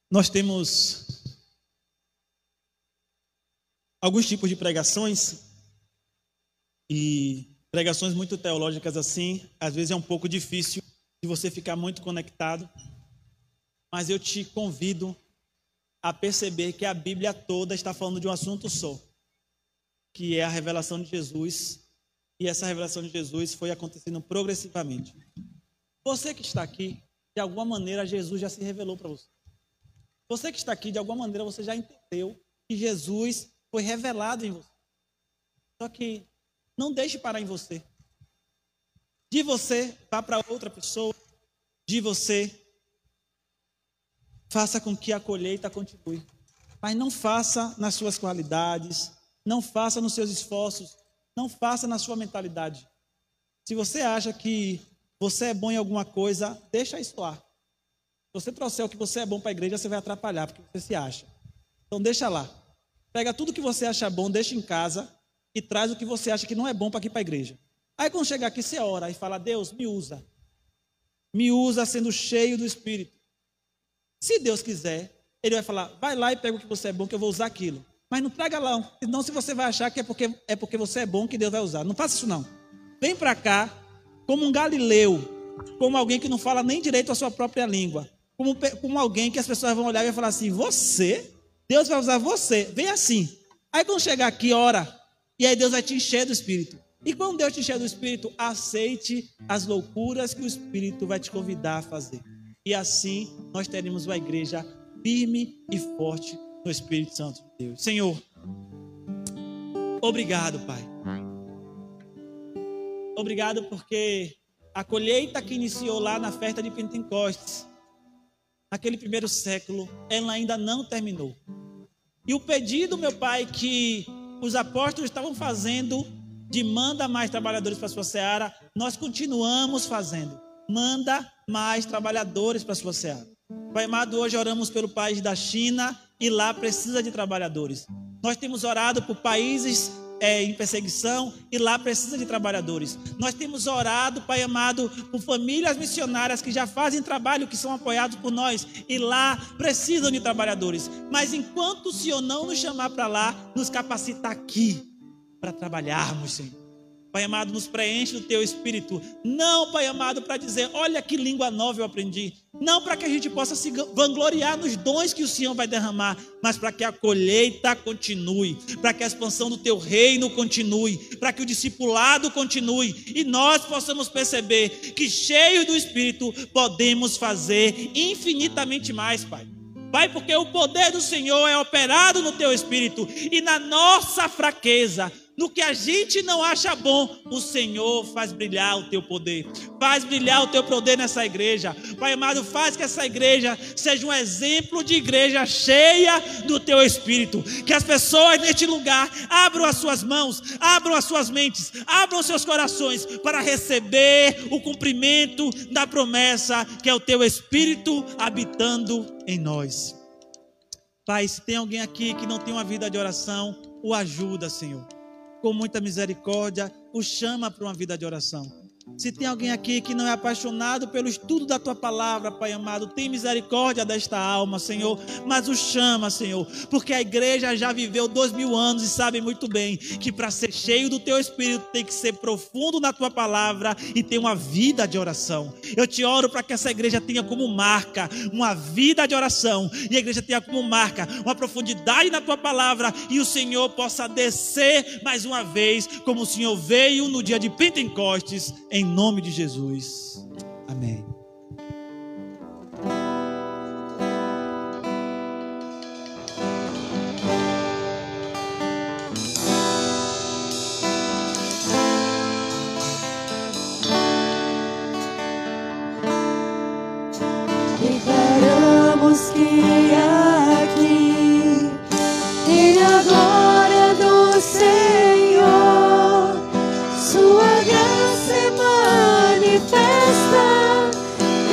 Nós temos alguns tipos de pregações, e pregações muito teológicas assim, às vezes é um pouco difícil de você ficar muito conectado, mas eu te convido a perceber que a Bíblia toda está falando de um assunto só, que é a revelação de Jesus, e essa revelação de Jesus foi acontecendo progressivamente. Você que está aqui, de alguma maneira Jesus já se revelou para você. Você que está aqui, de alguma maneira você já entendeu que Jesus foi revelado em você. Só que não deixe parar em você. De você, vá para outra pessoa. De você, faça com que a colheita continue. Mas não faça nas suas qualidades, não faça nos seus esforços, não faça na sua mentalidade. Se você acha que você é bom em alguma coisa, deixa isso lá. Se você trouxer o que você é bom para a igreja, você vai atrapalhar, porque você se acha. Então deixa lá. Pega tudo que você acha bom, deixa em casa e traz o que você acha que não é bom para aqui para a igreja. Aí quando chegar aqui, você ora e fala: Deus, me usa. Me usa sendo cheio do Espírito. Se Deus quiser, Ele vai falar: vai lá e pega o que você é bom, que eu vou usar aquilo. Mas não traga lá, senão se você vai achar que é porque você é bom que Deus vai usar. Não faça isso não. Vem para cá como um galileu, como alguém que não fala nem direito a sua própria língua. Como alguém que as pessoas vão olhar e vai falar assim: você? Deus vai usar você, vem assim. Aí quando chegar aqui, ora, e aí Deus vai te encher do Espírito. E quando Deus te encher do Espírito, aceite as loucuras que o Espírito vai te convidar a fazer. e assim nós teremos uma igreja firme e forte no Espírito Santo de Deus. Senhor, obrigado, Pai. Obrigado porque a colheita que iniciou lá na festa de Pentecostes, naquele primeiro século, ela ainda não terminou. E o pedido, meu Pai, que os apóstolos estavam fazendo de manda mais trabalhadores para a sua seara, nós continuamos fazendo. Manda mais trabalhadores para a sua seara. Pai amado, hoje oramos pelo país da China e lá precisa de trabalhadores. Nós temos orado por países em perseguição e lá precisa de trabalhadores. Nós temos orado, Pai amado, por famílias missionárias que já fazem trabalho, que são apoiados por nós e lá precisam de trabalhadores. Mas enquanto o Senhor não nos chamar para lá, nos capacita aqui para trabalharmos, Senhor. Pai amado, nos preenche do Teu Espírito. Não, Pai amado, para dizer, olha que língua nova eu aprendi. Não para que a gente possa se vangloriar nos dons que o Senhor vai derramar, mas para que a colheita continue, para que a expansão do Teu reino continue, para que o discipulado continue e nós possamos perceber que, cheios do Espírito, podemos fazer infinitamente mais, Pai. Pai, porque o poder do Senhor é operado no Teu Espírito e na nossa fraqueza, no que a gente não acha bom, o Senhor faz brilhar o Teu poder. Faz brilhar o Teu poder nessa igreja. Pai amado, faz que essa igreja seja um exemplo de igreja cheia do Teu Espírito. Que as pessoas neste lugar abram as suas mãos, abram as suas mentes, abram os seus corações para receber o cumprimento da promessa que é o Teu Espírito habitando em nós. Pai, se tem alguém aqui que não tem uma vida de oração, o ajuda, Senhor. Com muita misericórdia, o chama para uma vida de oração. Se tem alguém aqui que não é apaixonado pelo estudo da Tua palavra, Pai amado, tem misericórdia desta alma, Senhor, mas o chama, Senhor, porque a igreja já viveu 2000 anos e sabe muito bem que para ser cheio do Teu Espírito tem que ser profundo na Tua palavra e ter uma vida de oração. Eu te oro para que essa igreja tenha como marca uma vida de oração e a igreja tenha como marca uma profundidade na Tua palavra e o Senhor possa descer mais uma vez como o Senhor veio no dia de Pentecostes, em nome de Jesus. Amém. Declaramos que aqui tem a glória do Senhor, Sua graça é manifesta,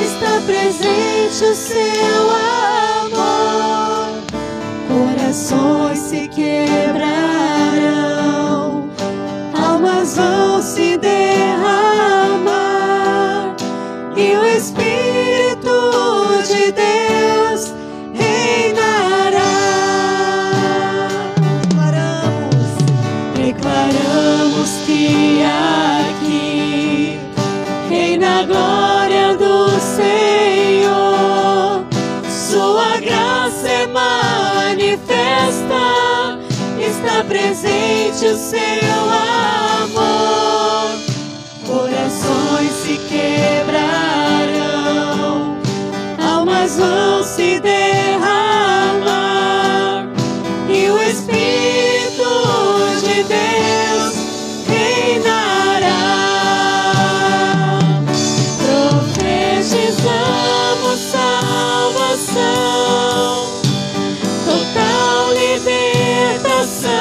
está presente o Seu amor. Corações se quebrarão, almas vão se derramar e o Espírito de Deus reinará. Declaramos que aqui reina a glória do Senhor, Sua graça é manifesta, está presente o Seu amor. Corações se quebrarão, almas vão se derramar e o Espírito de Deus reinará. Profetizamos salvação, total libertação,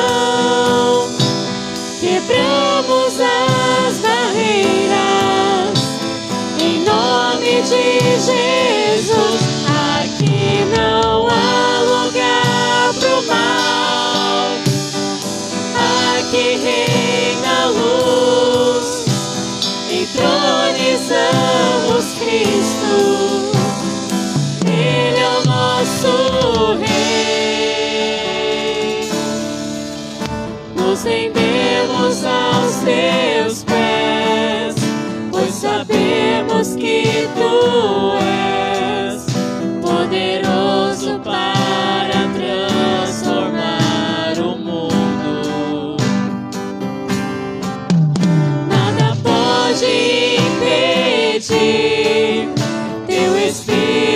quebramos as barreiras em nome de Jesus. Aqui não há lugar pro mal, aqui reina a luz, entronizamos Cristo, Ele é o nosso Rei. Nos rendemos aos Teus pés, pois sabemos que Tu és poderoso para transformar o mundo. Nada pode impedir Teu Espírito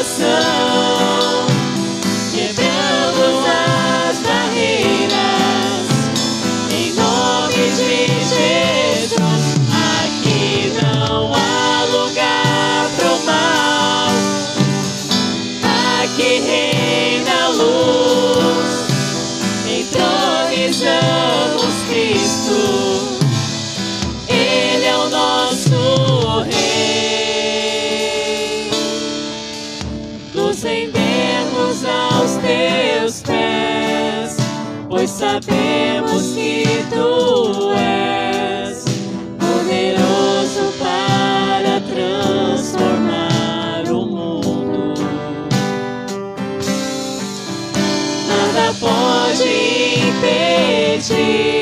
salvação, quebramos as barreiras, em nome de Jesus. Aqui não há lugar pro mal, aqui reina a luz, entronizamos Cristo, Ele é o nosso Rei. Nos rendemos aos teus pés, pois sabemos que tu és poderoso para transformar o mundo. Nada pode impedir